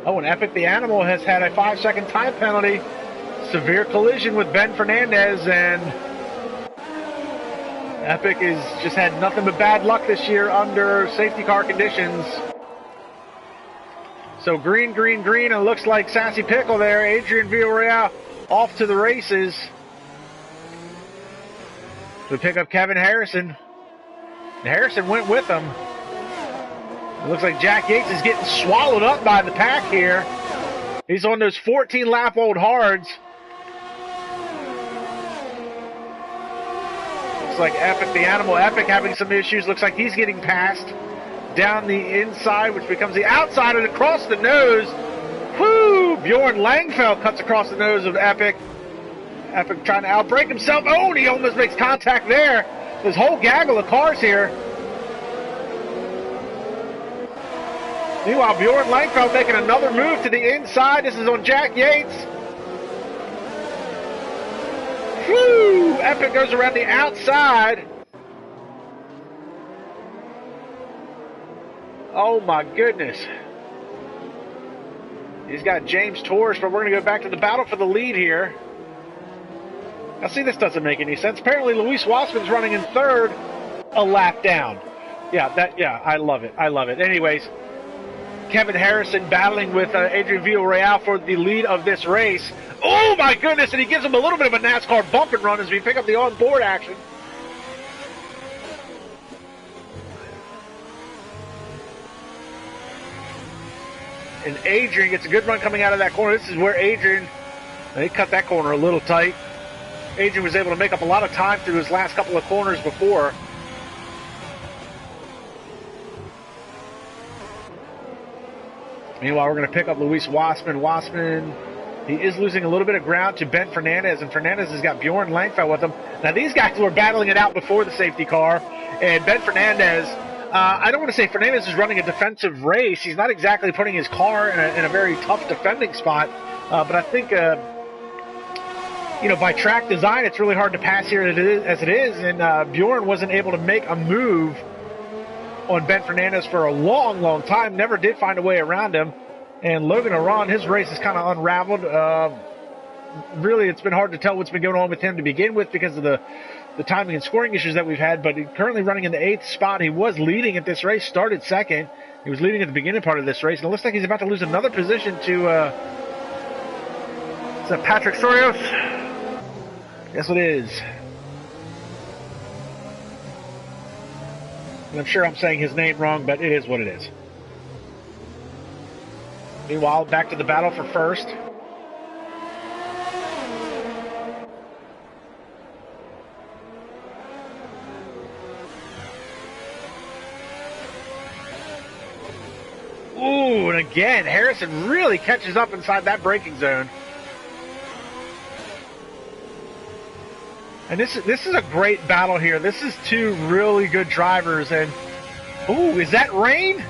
Oh, and Epic the Animal has had a 5-second time penalty. Severe collision with Ben Fernandez, and Epic has just had nothing but bad luck this year under safety car conditions. So green, green, green, and it looks like Sassy Pickle there. Adrian Villarreal off to the races. We pick up Kevin Harrison. And Harrison went with him. It looks like Jack Yates is getting swallowed up by the pack here. He's on those 14-lap-old hards. Looks like Epic, the Animal Epic, having some issues. Looks like he's getting passed down the inside, which becomes the outside, and across the nose. Whoo! Bjorn Langfeld cuts across the nose of Epic. Epic trying to outbrake himself. Oh, and he almost makes contact there. This whole gaggle of cars here. Meanwhile, Bjorn Langfeld making another move to the inside. This is on Jack Yates. Whoo! Epic goes around the outside. Oh my goodness. He's got James Torres, but we're going to go back to the battle for the lead here. Now see, this doesn't make any sense. Apparently Luis Wassman's running in third, a lap down. Yeah, I love it. I love it. Anyways, Kevin Harrison battling with Adrian Villarreal for the lead of this race. Oh my goodness, and he gives him a little bit of a NASCAR bump and run as we pick up the on-board action. And Adrian gets a good run coming out of that corner. This is where Adrian, they cut that corner a little tight. Adrian was able to make up a lot of time through his last couple of corners before. Meanwhile, we're going to pick up Luis Wassman. Wassman, he is losing a little bit of ground to Ben Fernandez, and Fernandez has got Bjorn Langfeld with him. Now, these guys were battling it out before the safety car, and Ben Fernandez, I don't want to say Fernandez is running a defensive race. He's not exactly putting his car in a very tough defending spot, but I think, by track design, it's really hard to pass here as it is, and Bjorn wasn't able to make a move on Ben Fernandez for a long, long time. Never did find a way around him. And Logan Aron, his race is kind of unraveled. Really, it's been hard to tell what's been going on with him to begin with because of the timing and scoring issues that we've had. But he's currently running in the 8th spot. He was leading at this race, started second. He was leading at the beginning part of this race. And it looks like he's about to lose another position to is that Patrick Sorios? Yes, it is. And I'm sure I'm saying his name wrong, but it is what it is. Meanwhile, back to the battle for first. Ooh, and again, Harrison really catches up inside that braking zone. And this is a great battle here. This is two really good drivers. And, ooh, is that rain?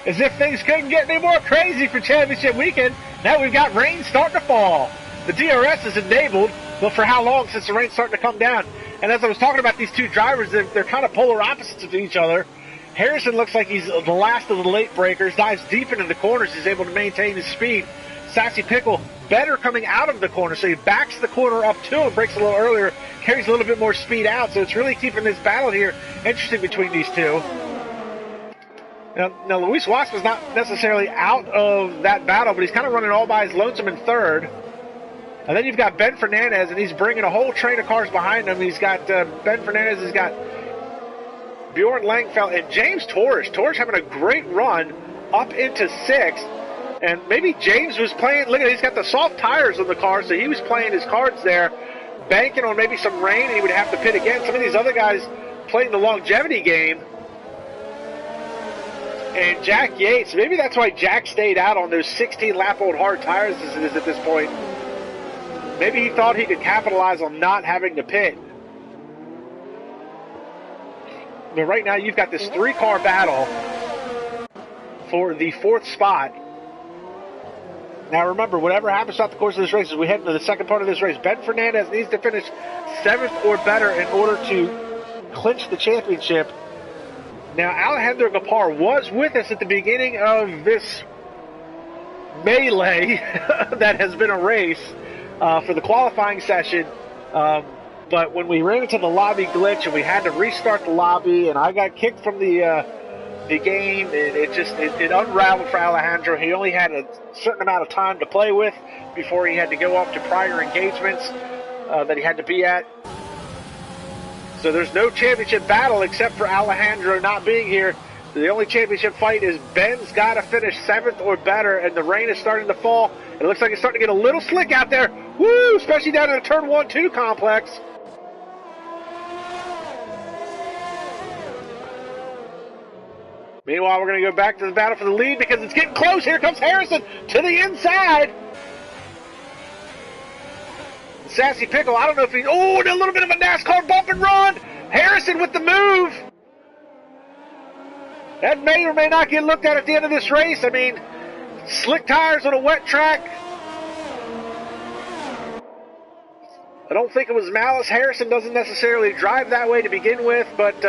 As if things couldn't get any more crazy for championship weekend. Now we've got rain starting to fall. The DRS is enabled, but for how long since the rain's starting to come down? And as I was talking about these two drivers, they're kind of polar opposites of each other. Harrison looks like he's the last of the late breakers, dives deep into the corners, he's able to maintain his speed. Sassy Pickle better coming out of the corner, so he backs the corner up to him, breaks a little earlier, carries a little bit more speed out, so it's really keeping this battle here interesting between these two. Now Luis Wassman's not necessarily out of that battle, but he's kind of running all by his lonesome in third. And then you've got Ben Fernandez, and he's bringing a whole train of cars behind him. He's got Ben Fernandez, he's got Bjorn Langfeld, and James Torres. Torres having a great run up into 6th. And maybe James was playing, look at it, he's got the soft tires on the car, so he was playing his cards there, banking on maybe some rain, and he would have to pit again. Some of these other guys playing the longevity game. And Jack Yates, maybe that's why Jack stayed out on those 16-lap-old hard tires as it is at this point. Maybe he thought he could capitalize on not having to pit. But right now you've got this 3-car battle for the 4th spot. Now remember, whatever happens throughout the course of this race, as we head into the second part of this race, Ben Fernandez needs to finish 7th or better in order to clinch the championship. Now, Alejandro Gapar was with us at the beginning of this melee that has been a race for the qualifying session. But when we ran into the lobby glitch and we had to restart the lobby, and I got kicked from the game, and it unraveled for Alejandro. He only had a certain amount of time to play with before he had to go off to prior engagements that he had to be at. So there's no championship battle except for Alejandro not being here. The only championship fight is Ben's got to finish 7th or better, and the rain is starting to fall. It looks like it's starting to get a little slick out there. Woo! Especially down in the turn 1-2 complex. Meanwhile, we're going to go back to the battle for the lead because it's getting close. Here comes Harrison to the inside. Sassy Pickle, I don't know if he... Oh, and a little bit of a NASCAR bump and run. Harrison with the move. That may or may not get looked at the end of this race. I mean, slick tires on a wet track. I don't think it was malice. Harrison doesn't necessarily drive that way to begin with, but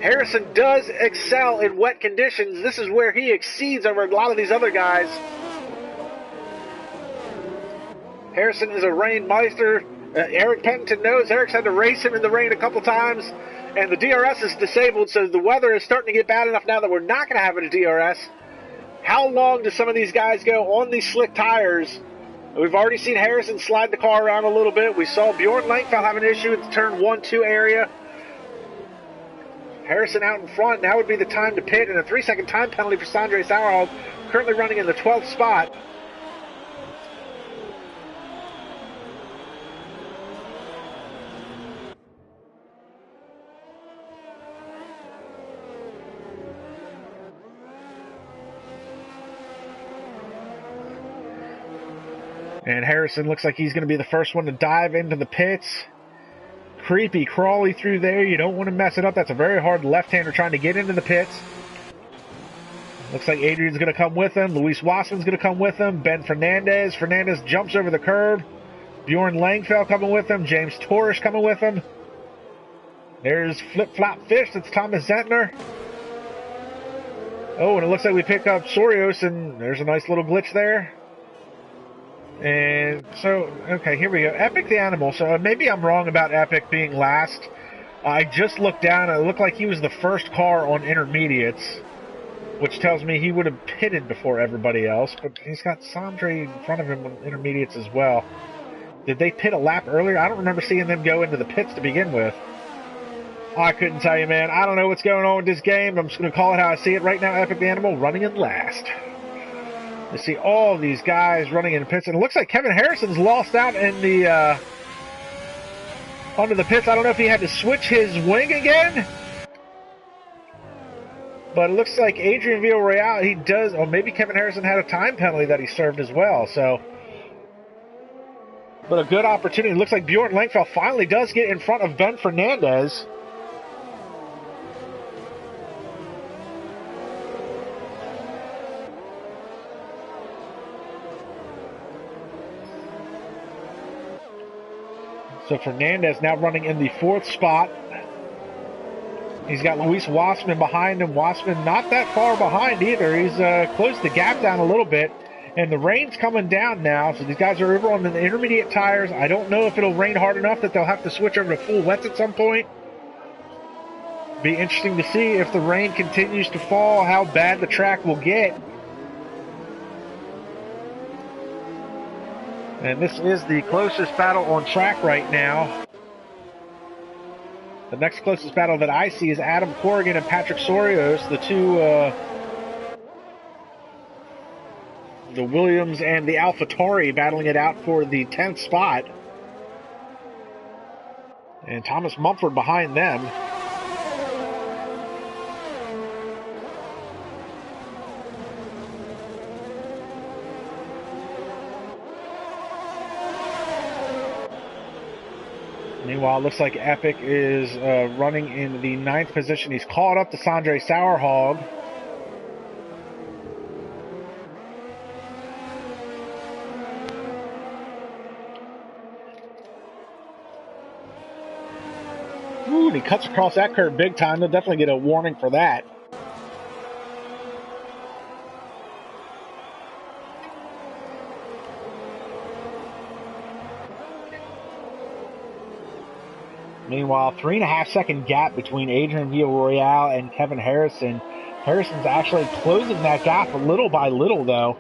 Harrison does excel in wet conditions. This is where he exceeds over a lot of these other guys. Harrison is a rain meister. Eric Pennington knows. Eric's had to race him in the rain a couple times, and the DRS is disabled, so the weather is starting to get bad enough now that we're not going to have it a DRS. How long do some of these guys go on these slick tires? We've already seen Harrison slide the car around a little bit. We saw Bjorn Langfeld have an issue in the turn 1-2 area. Harrison out in front. Now would be the time to pit, and a 3-second time penalty for Sandre Sauerhog, currently running in the 12th spot. And Harrison looks like he's going to be the first one to dive into the pits. Creepy crawly through there. You don't want to mess it up. That's a very hard left-hander trying to get into the pits. Looks like Adrian's going to come with him. Luis Wassman's going to come with him. Ben Fernandez. Fernandez jumps over the curb. Bjorn Langfeld coming with him. James Torres coming with him. There's Flip Flop Fish. That's Thomas Zentner. Oh, and it looks like we pick up Sorios, and there's a nice little glitch there. And so, okay, here we go. Epic the Animal. So maybe I'm wrong about Epic being last. I just looked down, and it looked like he was the first car on intermediates, which tells me he would have pitted before everybody else, but he's got Sandre in front of him on intermediates as well. Did they pit a lap earlier? I don't remember seeing them go into the pits to begin with. Oh, I couldn't tell you, man. I don't know what's going on with this game. I'm just going to call it how I see it right now. Epic the Animal running in last. You see all these guys running in pits, and it looks like Kevin Harrison's lost out in the onto the pits. I don't know if he had to switch his wing again, but it looks like Adrian Villarreal, he does, or maybe Kevin Harrison had a time penalty that he served as well. So, but a good opportunity. It looks like Bjorn Langfeld finally does get in front of Ben Fernandez. So Fernandez now running in the 4th spot. He's got Luis Wassman behind him. Wassman not that far behind either. He's closed the gap down a little bit. And the rain's coming down now, so these guys are over on the intermediate tires. I don't know if it'll rain hard enough that they'll have to switch over to full wets at some point. Be interesting to see if the rain continues to fall, how bad the track will get. And this is the closest battle on track right now. The next closest battle that I see is Adam Corrigan and Patrick Sorios, the two, the Williams and the AlphaTauri battling it out for the 10th spot. And Thomas Mumford behind them. Meanwhile, it looks like Epic is running in the 9th position. He's caught up to Sandre Sauerhog. Ooh, and he cuts across that curve big time. They'll definitely get a warning for that. Meanwhile, 3.5-second gap between Adrian Villarreal and Kevin Harrison. Harrison's actually closing that gap little by little, though.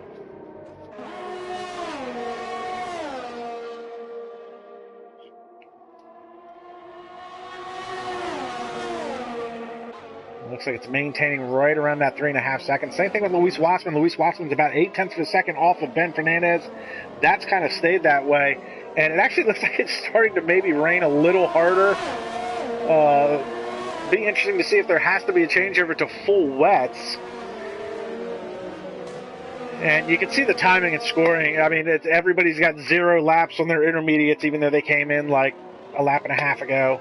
Looks like it's maintaining right around that 3.5 seconds. Same thing with Luis Wassman. Luis Wassman's about 0.8 of a second off of Ben Fernandez. That's kind of stayed that way. And it actually looks like it's starting to maybe rain a little harder. Be interesting to see if there has to be a changeover to full wets. And you can see the timing and scoring. I mean, everybody's got 0 laps on their intermediates, even though they came in like a lap and a half ago.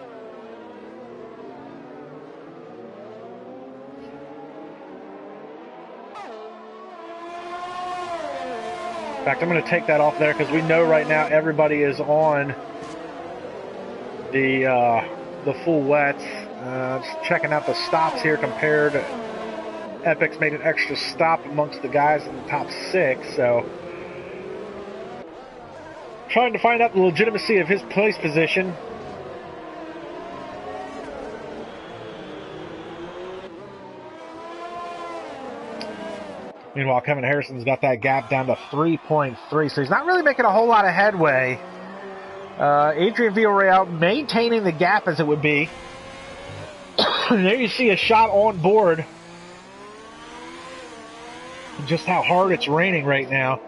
In fact, I'm going to take that off there because we know right now everybody is on the full wets. Just checking out the stops here compared. Epic's made an extra stop amongst the guys in the top 6, so trying to find out the legitimacy of his place position. Meanwhile, Kevin Harrison's got that gap down to 3.3, so he's not really making a whole lot of headway. Adrian Villarreal maintaining the gap as it would be. There you see a shot on board. Just how hard it's raining right now.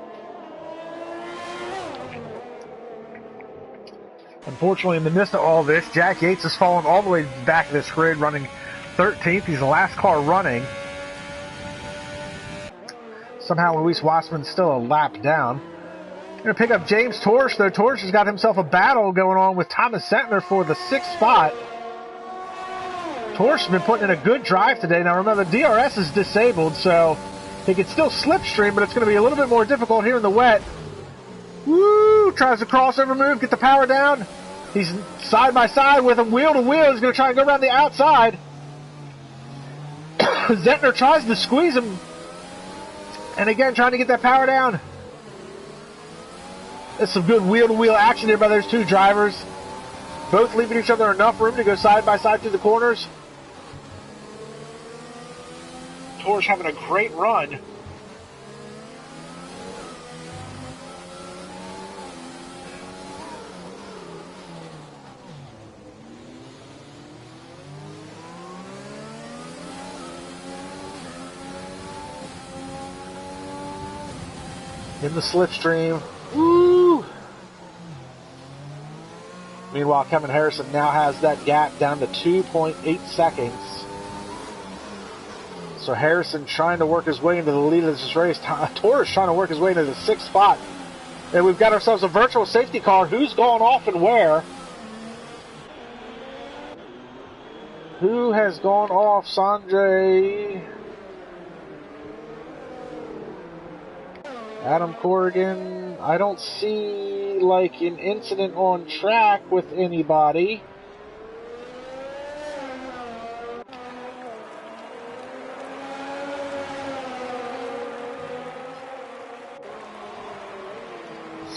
Unfortunately, in the midst of all this, Jack Yates has fallen all the way back of this grid, running 13th. He's the last car running. Somehow Luis Wassman's still a lap down. Going to pick up James Torsch, though. Torsch has got himself a battle going on with Thomas Zentner for the 6th spot. Torsch has been putting in a good drive today. Now remember, the DRS is disabled, so he can still slipstream, but it's going to be a little bit more difficult here in the wet. Woo! Tries the crossover move, get the power down. He's side by side with him, wheel to wheel. He's going to try and go around the outside. Zentner tries to squeeze him. And again, trying to get that power down. There's some good wheel-to-wheel action here by those two drivers. Both leaving each other enough room to go side by side through the corners. Torsch having a great run. In the slipstream. Woo! Meanwhile, Kevin Harrison now has that gap down to 2.8 seconds. So Harrison trying to work his way into the lead of this race. Torres trying to work his way into the 6th spot. And we've got ourselves a virtual safety car. Who's gone off and where? Who has gone off? Sanjay. Adam Corrigan. I don't see like an incident on track with anybody.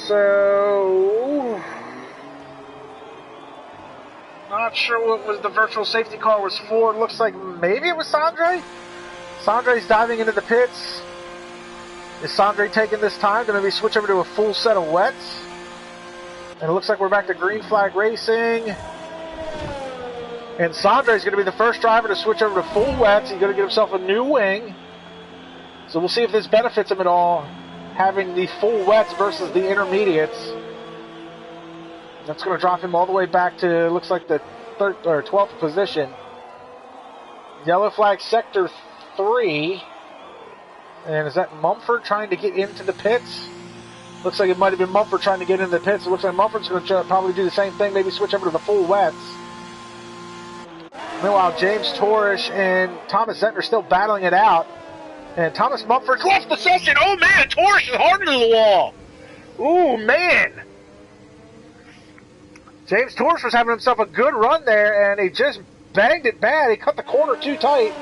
So, not sure what was the virtual safety car was for. It looks like maybe it was Sandre. Sandre's diving into the pits. Is Sandre taking this time to maybe switch over to a full set of wets? And it looks like we're back to green flag racing. And Sandre's going to be the first driver to switch over to full wets. He's going to get himself a new wing. So we'll see if this benefits him at all, having the full wets versus the intermediates. That's going to drop him all the way back to, looks like the 12th position. Yellow flag sector 3. And is that Mumford trying to get into the pits? Looks like it might have been Mumford trying to get into the pits. It looks like Mumford's going to probably do the same thing, maybe switch over to the full wets. Meanwhile, James Torres and Thomas Zentner still battling it out. And Thomas Mumford's left the session. Oh, man, Torres is hard into the wall. Ooh, man. James Torres was having himself a good run there, and he just banged it bad. He cut the corner too tight.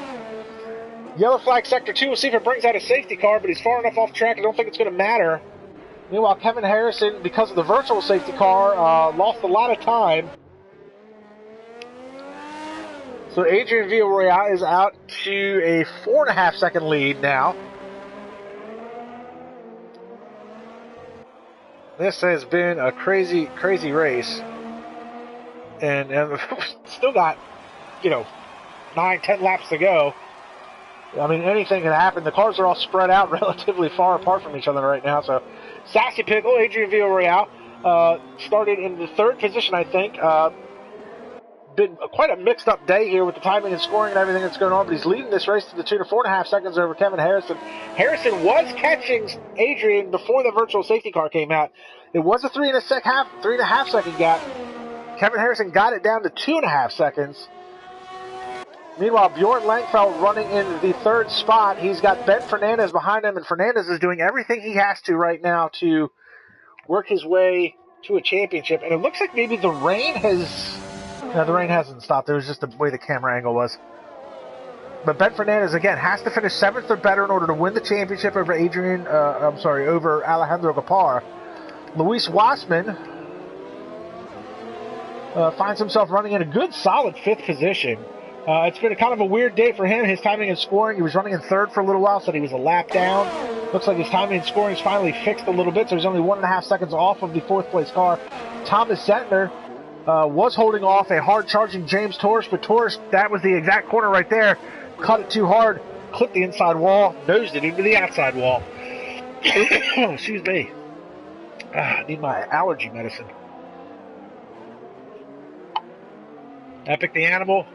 Yellow flag sector 2. We'll see if it brings out a safety car, but he's far enough off track. I don't think it's going to matter. Meanwhile, Kevin Harrison, because of the virtual safety car, lost a lot of time. So Adrian Villarreal is out to a 4.5 second lead now. This has been a crazy, crazy race. And still got, 9-10 laps to go. I mean, anything can happen. The cars are all spread out relatively far apart from each other right now. So, Sassy Pickle, Adrian Villarreal, started in the 3rd position, I think. Been quite a mixed-up day here with the timing and scoring and everything that's going on, but he's leading this race to the tune of 4.5 seconds over Kevin Harrison. Harrison was catching Adrian before the virtual safety car came out. It was a 3.5 second gap. Kevin Harrison got it down to 2.5 seconds. Meanwhile, Bjorn Langfeld running in the 3rd spot. He's got Ben Fernandez behind him, and Fernandez is doing everything he has to right now to work his way to a championship. And it looks like maybe the rain has... No, the rain hasn't stopped. It was just the way the camera angle was. But Ben Fernandez, again, has to finish 7th or better in order to win the championship over over Alejandro Gapar. Luis Wassman finds himself running in a good, solid 5th position. It's been a kind of a weird day for him. His timing and scoring, he was running in 3rd for a little while, said he was a lap down. Looks like his timing and scoring is finally fixed a little bit, so he's only 1.5 seconds off of the 4th place car. Thomas Zentner was holding off a hard-charging James Torres, but Torres, that was the exact corner right there. Cut it too hard, clipped the inside wall, nosed it into the outside wall. Excuse me. I need my allergy medicine. Epic the Animal.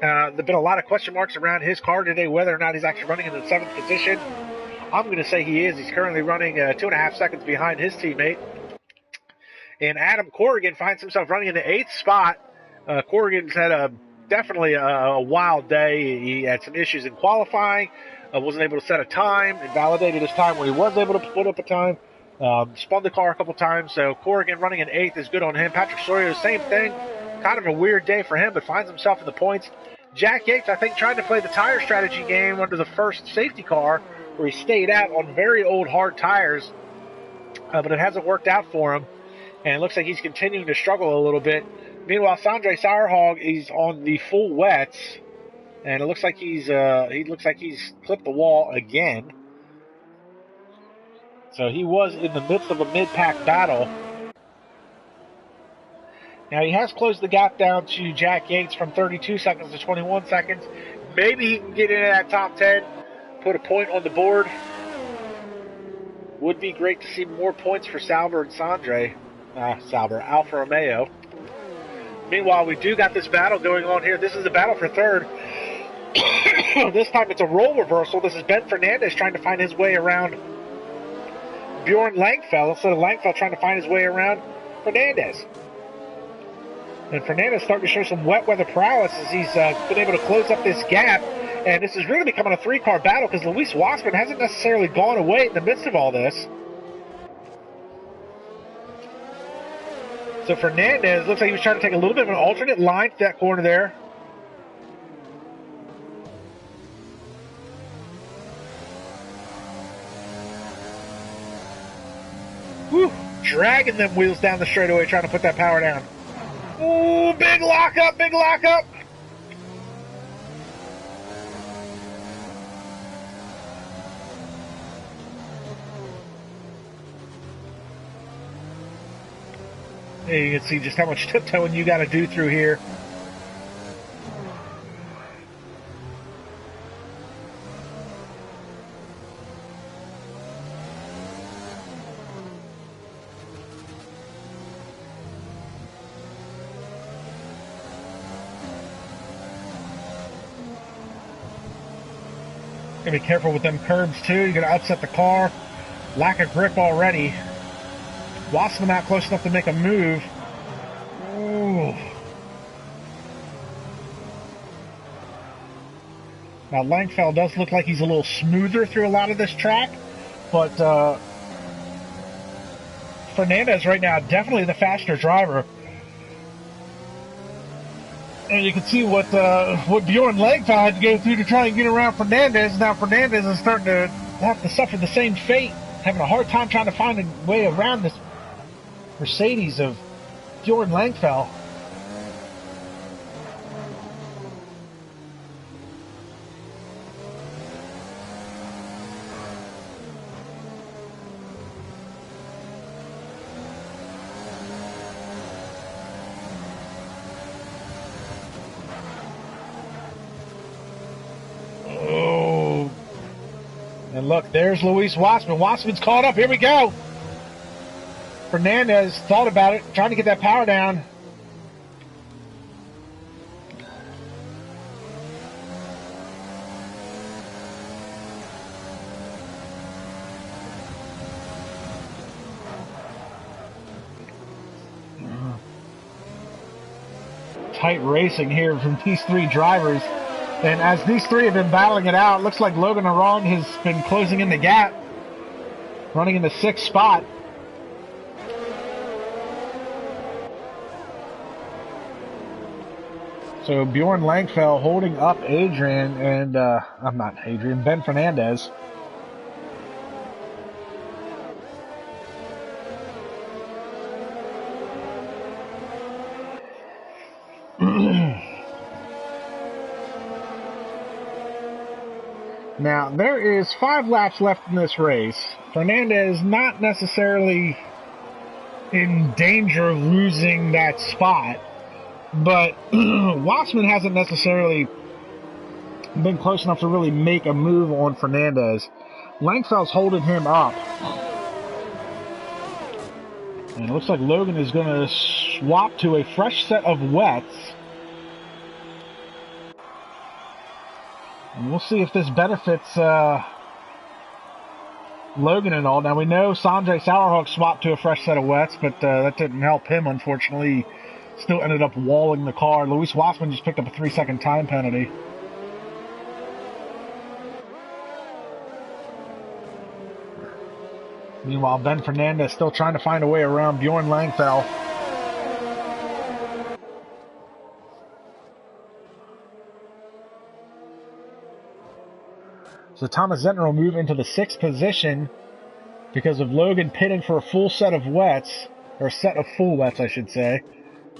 There have been a lot of question marks around his car today, whether or not he's actually running in the 7th position. I'm going to say he is. He's currently running 2.5 seconds behind his teammate. And Adam Corrigan finds himself running in the 8th spot. Corrigan's had definitely a wild day. He had some issues in qualifying, wasn't able to set a time, invalidated his time when he was able to put up a time, spun the car a couple times. So Corrigan running in 8th is good on him. Patrick Sawyer, same thing. Kind of a weird day for him, but finds himself in the points. Jack Yates, I think, tried to play the tire strategy game under the first safety car, where he stayed out on very old, hard tires, but it hasn't worked out for him. And it looks like he's continuing to struggle a little bit. Meanwhile, Sanjay Sourhog, he's on the full wets, and it looks like he's clipped the wall again. So he was in the midst of a mid-pack battle. Now he has closed the gap down to Jack Yates from 32 seconds to 21 seconds. Maybe he can get into that top 10, put a point on the board. Would be great to see more points for Sauber and Sanjay. Alfa Romeo. Meanwhile, we do got this battle going on here. This is a battle for 3rd. This time it's a role reversal. This is Ben Fernandez trying to find his way around Bjorn Langfeld instead of Langfeld trying to find his way around Fernandez. And Fernandez starting to show some wet weather prowess as he's been able to close up this gap. And this is really becoming a 3-car battle because Luis Wassman hasn't necessarily gone away in the midst of all this. So Fernandez looks like he was trying to take a little bit of an alternate line to that corner there. Whew, dragging them wheels down the straightaway, trying to put that power down. Ooh, big lockup, big lockup. There you can see just how much tiptoeing you got to do through here. Gotta be careful with them curbs too. You're gonna upset the car. Lack of grip already. Wassman not close enough to make a move. Ooh. Now Langfeld does look like he's a little smoother through a lot of this track, but Fernandez right now definitely the faster driver. And you can see what Bjorn Langfeld had to go through to try and get around Fernandez. Now Fernandez is starting to have to suffer the same fate, having a hard time trying to find a way around this Mercedes of Bjorn Langfeld. And look, there's Luis Wassman. Wassman's caught up. Here we go. Fernandez thought about it, trying to get that power down. Tight racing here from these three drivers. And as these three have been battling it out, it looks like Logan Aron has been closing in the gap, running in the 6th spot. So Bjorn Langfell holding up Adrian and, I'm not Adrian, Ben Fernandez. Now, there is 5 laps left in this race. Fernandez not necessarily in danger of losing that spot, but Wassman hasn't necessarily been close enough to really make a move on Fernandez. Langfell's holding him up. And it looks like Logan is going to swap to a fresh set of wets. And we'll see if this benefits Logan and all. Now, we know Sanjay Sourhawk swapped to a fresh set of wets, but that didn't help him, unfortunately. He still ended up walling the car. Luis Wassman just picked up a 3-second time penalty. Meanwhile, Ben Fernandez still trying to find a way around Bjorn Langfell. So Thomas Zentner will move into the 6th position because of Logan pitting for a full set of wets, or a set of full wets, I should say.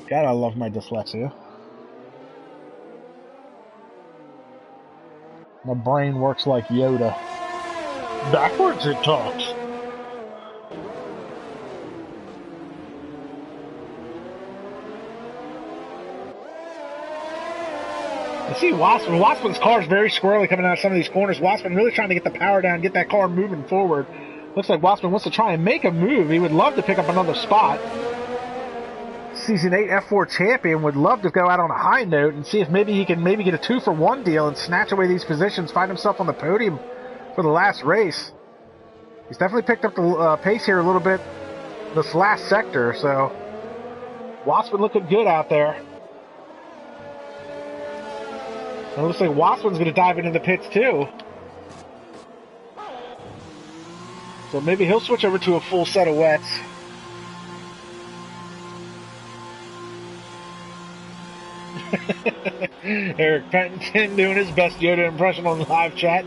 God, I love my dyslexia. My brain works like Yoda. Backwards it talks. I see Wassman. Wassman's car is very squirrely coming out of some of these corners. Wassman really trying to get the power down, get that car moving forward. Looks like Wassman wants to try and make a move. He would love to pick up another spot. Season 8 F4 champion would love to go out on a high note and see if maybe he can get a 2-for-1 deal and snatch away these positions, find himself on the podium for the last race. He's definitely picked up the pace here a little bit this last sector, so Wassman looking good out there. And it looks like Wassman's going to dive into the pits too. So maybe he'll switch over to a full set of wets. Eric Penton doing his best Yoda impression on the live chat.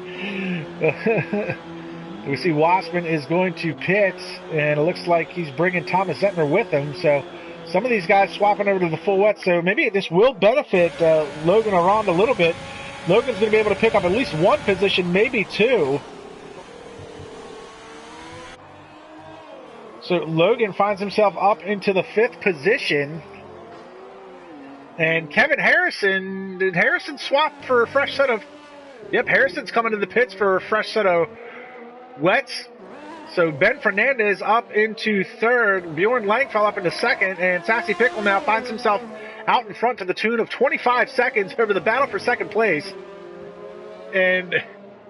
We see Wassman is going to pit, and it looks like he's bringing Thomas Zentner with him. So some of these guys swapping over to the full wet. So maybe this will benefit Logan around a little bit. Logan's going to be able to pick up at least 1 position, maybe 2. So Logan finds himself up into the 5th position. And Kevin Harrison, did Harrison swap for a fresh set of... Yep, Harrison's coming to the pits for a fresh set of wets. So Ben Fernandez up into 3rd, Bjorn Langfell up into 2nd, and Sassy Pickle now finds himself out in front to the tune of 25 seconds over the battle for 2nd place. And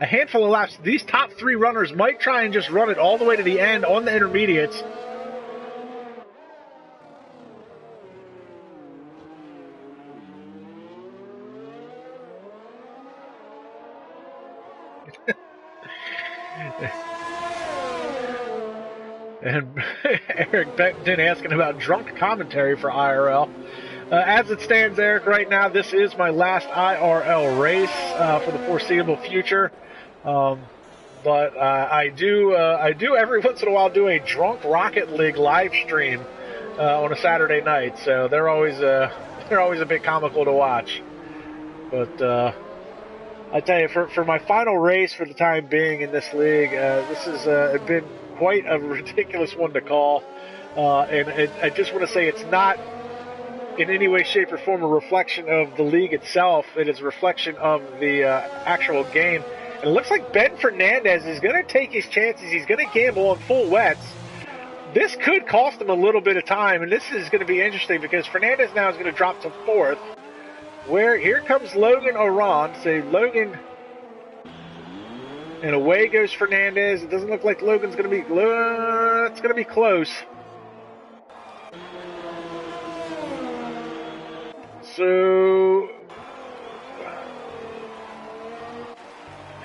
a handful of laps. These top 3 runners might try and just run it all the way to the end on the intermediates. And Eric Beckton asking about drunk commentary for IRL. As it stands, Eric, right now, this is my last IRL race for the foreseeable future. But I do every once in a while do a drunk Rocket League live stream on a Saturday night. So they're always a bit comical to watch. But I tell you, for my final race for the time being in this league, this has been quite a ridiculous one to call. And I just want to say it's not in any way, shape, or form a reflection of the league itself. It is a reflection of the actual game. And it looks like Ben Fernandez is going to take his chances. He's going to gamble on full wets. This could cost him a little bit of time, and this is going to be interesting because Fernandez now is going to drop to 4th. Where here comes Logan Oran. So Logan, and away goes Fernandez. It doesn't look like Logan's going to be. It's going to be close. So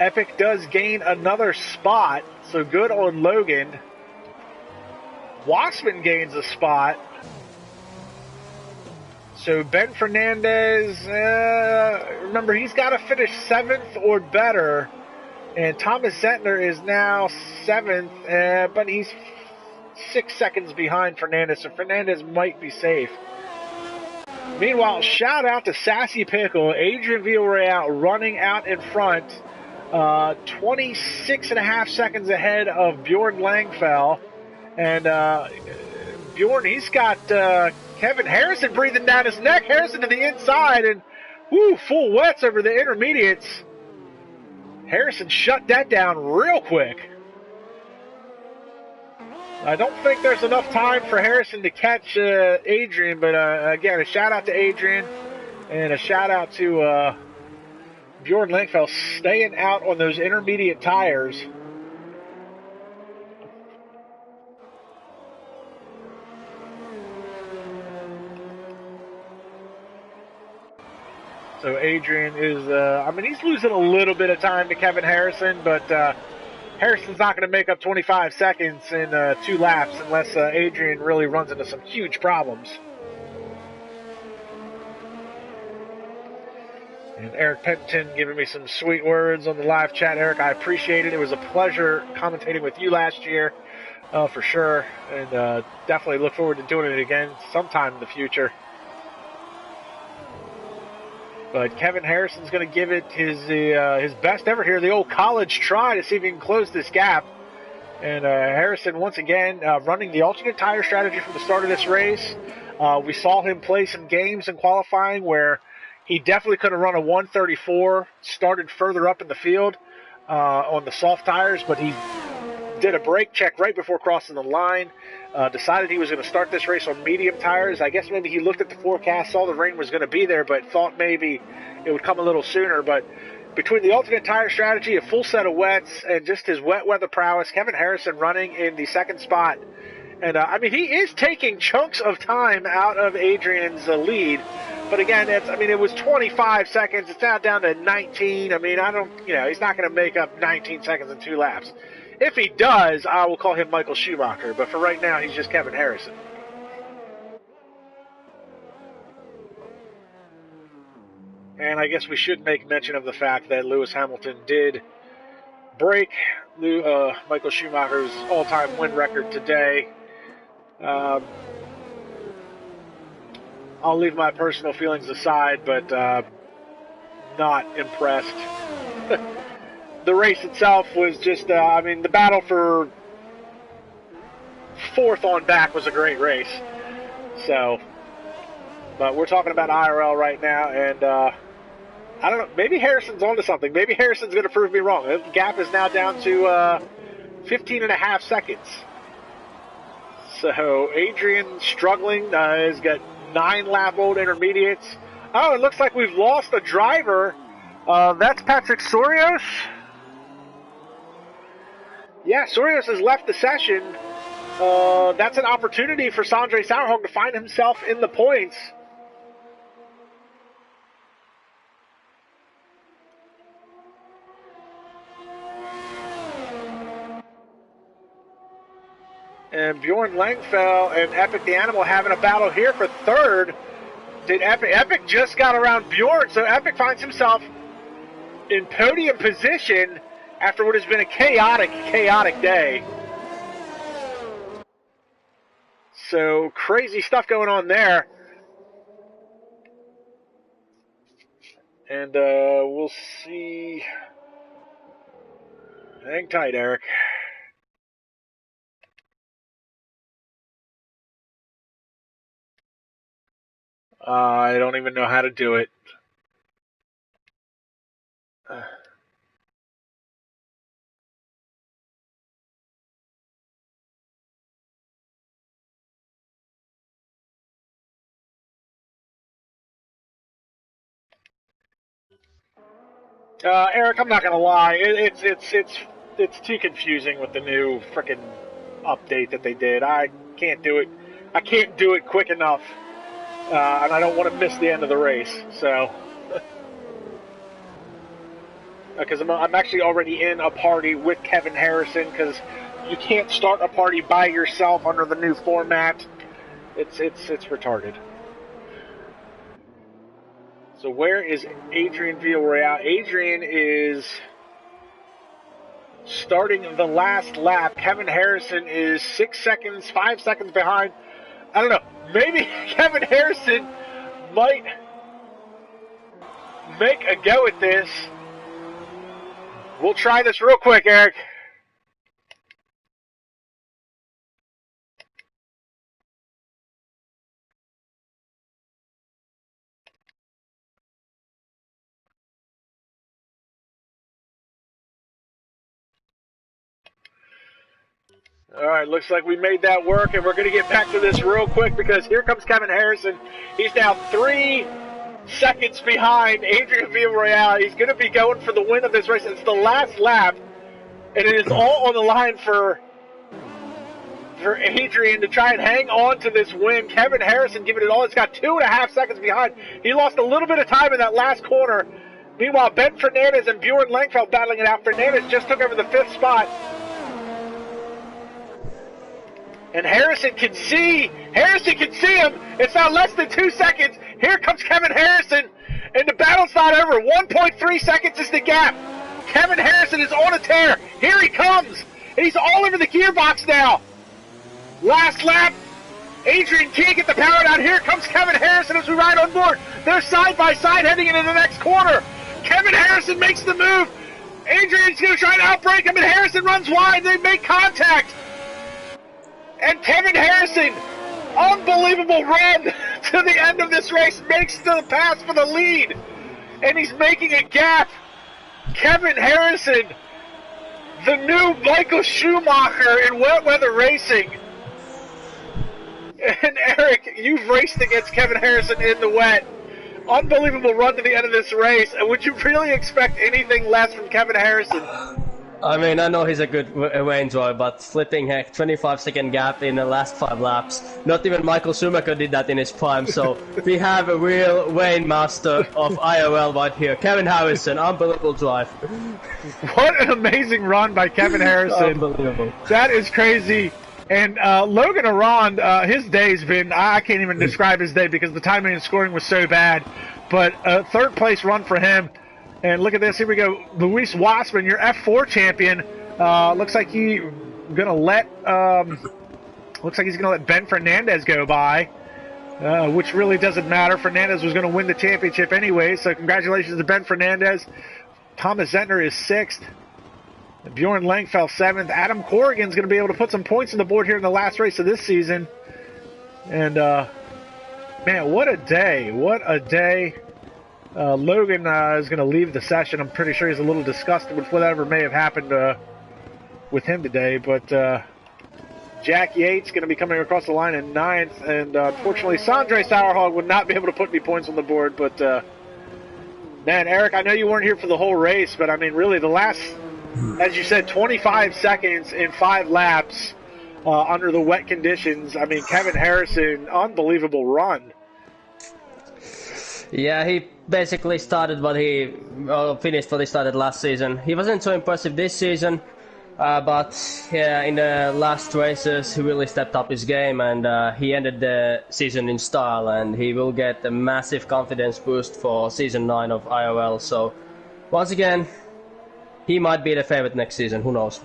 Epic does gain another spot. So good on Logan. Wassman gains a spot. So Ben Fernandez, remember, he's got to finish 7th or better. And Thomas Zentner is now 7th, but he's 6 seconds behind Fernandez, so Fernandez might be safe. Meanwhile, shout out to Sassy Pickle, Adrian Villarreal running out in front, 26.5 seconds ahead of Bjorn Langfell. And Bjorn, he's got Kevin Harrison breathing down his neck. Harrison to the inside, and full wets over the intermediates. Harrison shut that down real quick. I don't think there's enough time for Harrison to catch Adrian, but again, a shout out to Adrian and a shout out to Bjorn Langfell staying out on those intermediate tires. So Adrian is, he's losing a little bit of time to Kevin Harrison, but Harrison's not going to make up 25 seconds in 2 laps unless Adrian really runs into some huge problems. And Eric Penton giving me some sweet words on the live chat. Eric, I appreciate it. It was a pleasure commentating with you last year, for sure, and definitely look forward to doing it again sometime in the future. But Kevin Harrison's going to give it his best ever here, the old college try to see if he can close this gap. And Harrison, once again, running the alternate tire strategy from the start of this race. We saw him play some games in qualifying where he definitely could have run a 134, started further up in the field on the soft tires, but he did a brake check right before crossing the line. Decided he was going to start this race on medium tires. I guess maybe he looked at the forecast, saw the rain was going to be there, but thought maybe it would come a little sooner. But between the alternate tire strategy, a full set of wets, and just his wet weather prowess, Kevin Harrison running in the 2nd spot. And, he is taking chunks of time out of Adrian's lead. But again, it was 25 seconds. It's now down to 19. He's not going to make up 19 seconds in 2 laps. If he does, I will call him Michael Schumacher. But for right now, he's just Kevin Harrison. And I guess we should make mention of the fact that Lewis Hamilton did break Michael Schumacher's all-time win record today. I'll leave my personal feelings aside, but not impressed. The race itself was just, the battle for 4th on back was a great race. So, but we're talking about IRL right now, and I don't know, maybe Harrison's onto something. Maybe Harrison's going to prove me wrong. The gap is now down to 15.5 seconds. So, Adrian struggling, has got 9-lap-old intermediates. Oh, it looks like we've lost a driver. That's Patrick Sorios. Yeah, Sorios has left the session. That's an opportunity for Sondre Sauerhog to find himself in the points. And Bjorn Langfell and Epic the Animal having a battle here for 3rd. Epic just got around Bjorn, so Epic finds himself in podium position after what has been a chaotic day. So crazy stuff going on there. And we'll see. Hang tight, Eric. I don't even know how to do it. Eric, I'm not gonna lie. It's too confusing with the new frickin' update that they did. I can't do it. I can't do it quick enough, and I don't want to miss the end of the race. So, because I'm actually already in a party with Kevin Harrison, because you can't start a party by yourself under the new format. It's retarded. So where is Adrian Villarreal? Adrian is starting the last lap. Kevin Harrison is 5 seconds behind. I don't know. Maybe Kevin Harrison might make a go at this. We'll try this real quick, Eric. All right, looks like we made that work, and we're going to get back to this real quick because here comes Kevin Harrison. He's now 3 seconds behind Adrian Villarreal. He's going to be going for the win of this race. It's the last lap, and it is all on the line for Adrian to try and hang on to this win. Kevin Harrison giving it all. He's got 2.5 seconds behind. He lost a little bit of time in that last corner. Meanwhile, Ben Fernandez and Bjorn Langfeld battling it out. Fernandez just took over the 5th spot. And Harrison can see him. It's now less than 2 seconds. Here comes Kevin Harrison, and the battle's not over. 1.3 seconds is the gap. Kevin Harrison is on a tear. Here he comes. And he's all over the gearbox now. Last lap. Adrian can't get the power down. Here comes Kevin Harrison as we ride on board. They're side by side heading into the next corner. Kevin Harrison makes the move. Adrian's going to try to outbrake him, and Harrison runs wide. They make contact. And Kevin Harrison, unbelievable run to the end of this race, makes the pass for the lead. And he's making a gap. Kevin Harrison, the new Michael Schumacher in wet weather racing. And Eric, you've raced against Kevin Harrison in the wet. Unbelievable run to the end of this race. And would you really expect anything less from Kevin Harrison? I mean, I know he's a good away enjoy, but flipping heck, 25-second gap in the last 5 laps. Not even Michael Schumacher did that in his prime, so we have a real Wayne master of IRL right here. Kevin Harrison, unbelievable drive. What an amazing run by Kevin Harrison. Unbelievable. That is crazy. And Logan Arond, his day's been, I can't even describe his day because the timing and scoring was so bad. But a 3rd place run for him. And look at this. Here we go. Luis Wassman, your F4 champion. Looks like he's gonna let Ben Fernandez go by, which really doesn't matter. Fernandez was going to win the championship anyway. So congratulations to Ben Fernandez. Thomas Zentner is 6th. Bjorn Langfeld 7th. Adam Corrigan's going to be able to put some points on the board here in the last race of this season. And man, what a day! What a day. Logan is going to leave the session. I'm pretty sure he's a little disgusted with whatever may have happened with him today. But Jack Yates going to be coming across the line in 9th. And unfortunately, Sandre Sauerhog would not be able to put any points on the board. But, man, Eric, I know you weren't here for the whole race. But, I mean, really, the last, as you said, 25 seconds in 5 laps under the wet conditions. I mean, Kevin Harrison, unbelievable run. Yeah, he basically started finished what he started last season. He wasn't so impressive this season, but yeah, in the last races he really stepped up his game, and he ended the season in style, and he will get a massive confidence boost for season 9 of IRL. So once again, he might be the favorite next season, who knows.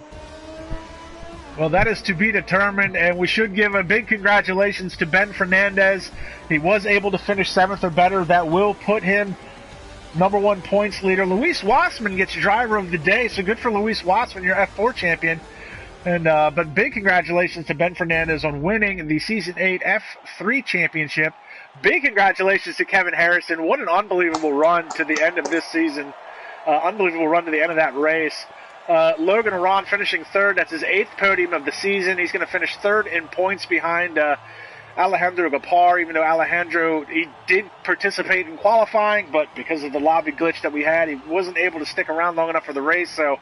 Well, that is to be determined, and we should give a big congratulations to Ben Fernandez. He was able to finish 7th or better. That will put him #1 points leader. Luis Wassman gets driver of the day, so good for Luis Wassman, your F4 champion. And but big congratulations to Ben Fernandez on winning the Season 8 F3 championship. Big congratulations to Kevin Harrison. What an unbelievable run to the end of this season. Unbelievable run to the end of that race. Logan Arond finishing 3rd. That's his 8th podium of the season. He's going to finish 3rd in points behind Alejandro Gapar, even though Alejandro, he did participate in qualifying, but because of the lobby glitch that we had, he wasn't able to stick around long enough for the race, so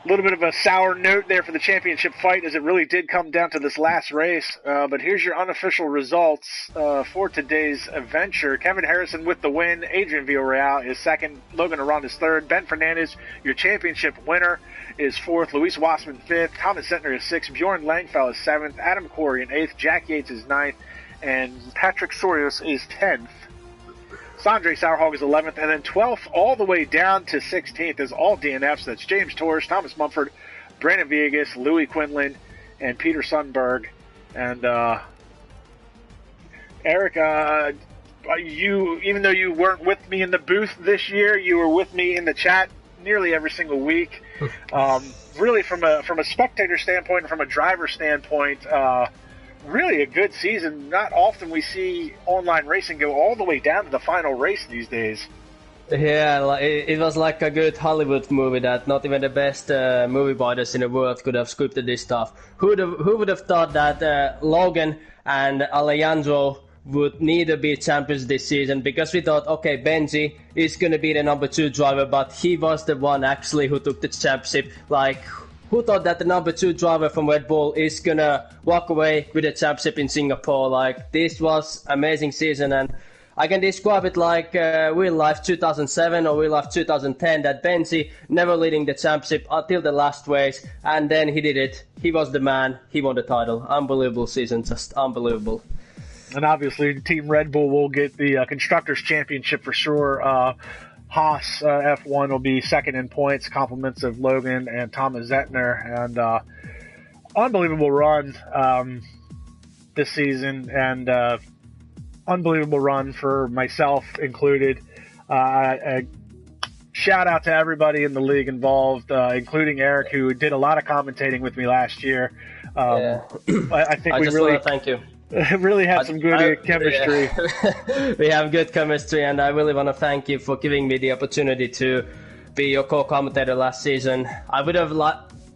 a little bit of a sour note there for the championship fight, as it really did come down to this last race. But here's your unofficial results for today's adventure. Kevin Harrison with the win. Adrian Villarreal is second. Logan Arond is third. Ben Fernandez, your championship winner, is fourth. Luis Wassman fifth. Thomas Zentner is sixth. Bjorn Langfell is seventh. Adam Corey in eighth. Jack Yates is ninth. And Patrick Sorios is 10th. Sandre Sauerhog is 11th, and then 12th all the way down to 16th is all DNFs. That's James Torres, Thomas Mumford, Brandon Villegas, Louis Quinlan, and Peter Sundberg. And Eric, you, even though you weren't with me in the booth this year, you were with me in the chat nearly every single week. Really, from a spectator standpoint and from a driver standpoint, really a good season. Not often we see online racing go all the way down to the final race these days. Yeah, it was like a good Hollywood movie that not even the best movie buyers in the world could have scripted this stuff. Who would have thought that Logan and Alejandro would neither be champions this season, because we thought, okay, Benji is going to be the number 2 driver, but he was the one actually who took the championship. Like, who thought that the number 2 driver from Red Bull is going to walk away with the championship in Singapore? Like, this was amazing season, and I can describe it like real life 2007 or real life 2010, that Benji never leading the championship until the last race, and then he did it. He was the man. He won the title. Unbelievable season, just unbelievable. And obviously, Team Red Bull will get the Constructors' Championship for sure. Haas F1 will be second in points, compliments of Logan and Thomas Zentner. And unbelievable run this season, and unbelievable run for myself included. A shout out to everybody in the league involved, including Eric, who did a lot of commentating with me last year. Yeah. I think I we just really want to thank you. really had some good chemistry. Yeah. We have good chemistry, and I really want to thank you for giving me the opportunity to be your co-commentator last season. I would have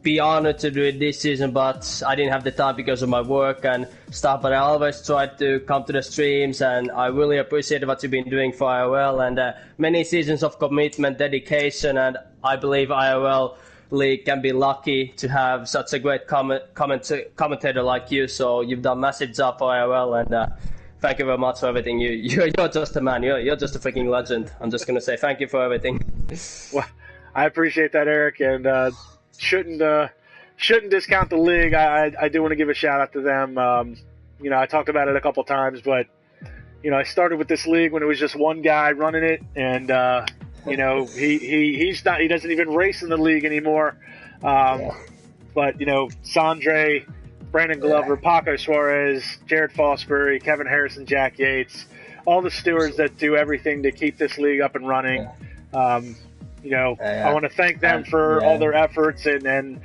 be honored to do it this season, but I didn't have the time because of my work and stuff. But I always tried to come to the streams, and I really appreciate what you've been doing for IRL, and many seasons of commitment, dedication, and I believe IRL League can be lucky to have such a great commentator like you. So you've done massive job for IRL, and thank you very much for everything. You're just a man. You're just a freaking legend. I'm just gonna say thank you for everything. Well, I appreciate that, Eric, and shouldn't discount the league. I do want to give a shout out to them. I talked about it a couple times, but I started with this league when it was just one guy running it, and he doesn't even race in the league anymore. But Sandre, Brandon Glover, Paco Suarez, Jared Fosbury, Kevin Harrison, Jack Yates, all the stewards that do everything to keep this league up and running. I want to thank them for all their efforts, and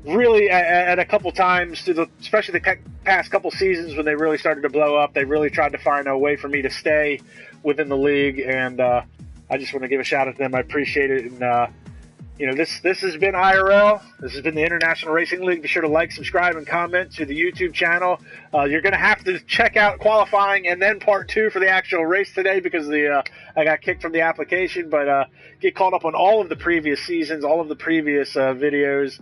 really at a couple times, especially the past couple seasons when they really started to blow up, they really tried to find a way for me to stay within the league, and I just want to give a shout out to them. I appreciate it. And, this has been IRL. This has been the International Racing League. Be sure to like, subscribe, and comment to the YouTube channel. You're going to have to check out qualifying and then part 2 for the actual race today, because I got kicked from the application. But get caught up on all of the previous seasons, all of the previous videos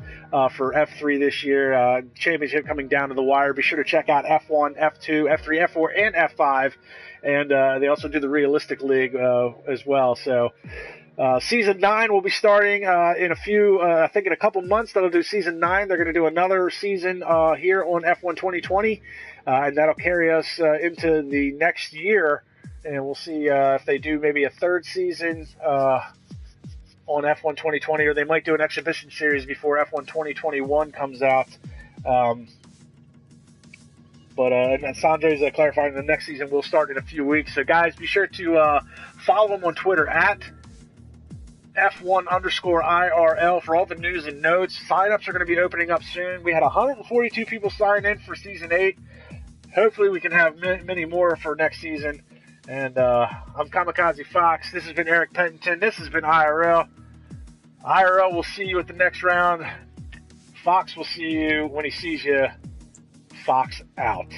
for F3 this year. Championship coming down to the wire. Be sure to check out F1, F2, F3, F4, and F5. And they also do the Realistic League as well. So Season 9 will be starting in I think in a couple months. They'll do Season 9. They're going to do another season here on F1 2020. And that'll carry us into the next year. And we'll see if they do maybe a third season on F1 2020, or they might do an exhibition series before F1 2021 comes out. But Sandre's clarifying the next season will start in a few weeks. So, guys, be sure to follow him on Twitter at F1_IRL for all the news and notes. Sign-ups are going to be opening up soon. We had 142 people sign in for Season 8. Hopefully we can have many more for next season. And I'm KAMIKAZE-FOX. This has been Eric Penton. This has been IRL. IRL will see you at the next round. Fox will see you when he sees you. Fox out.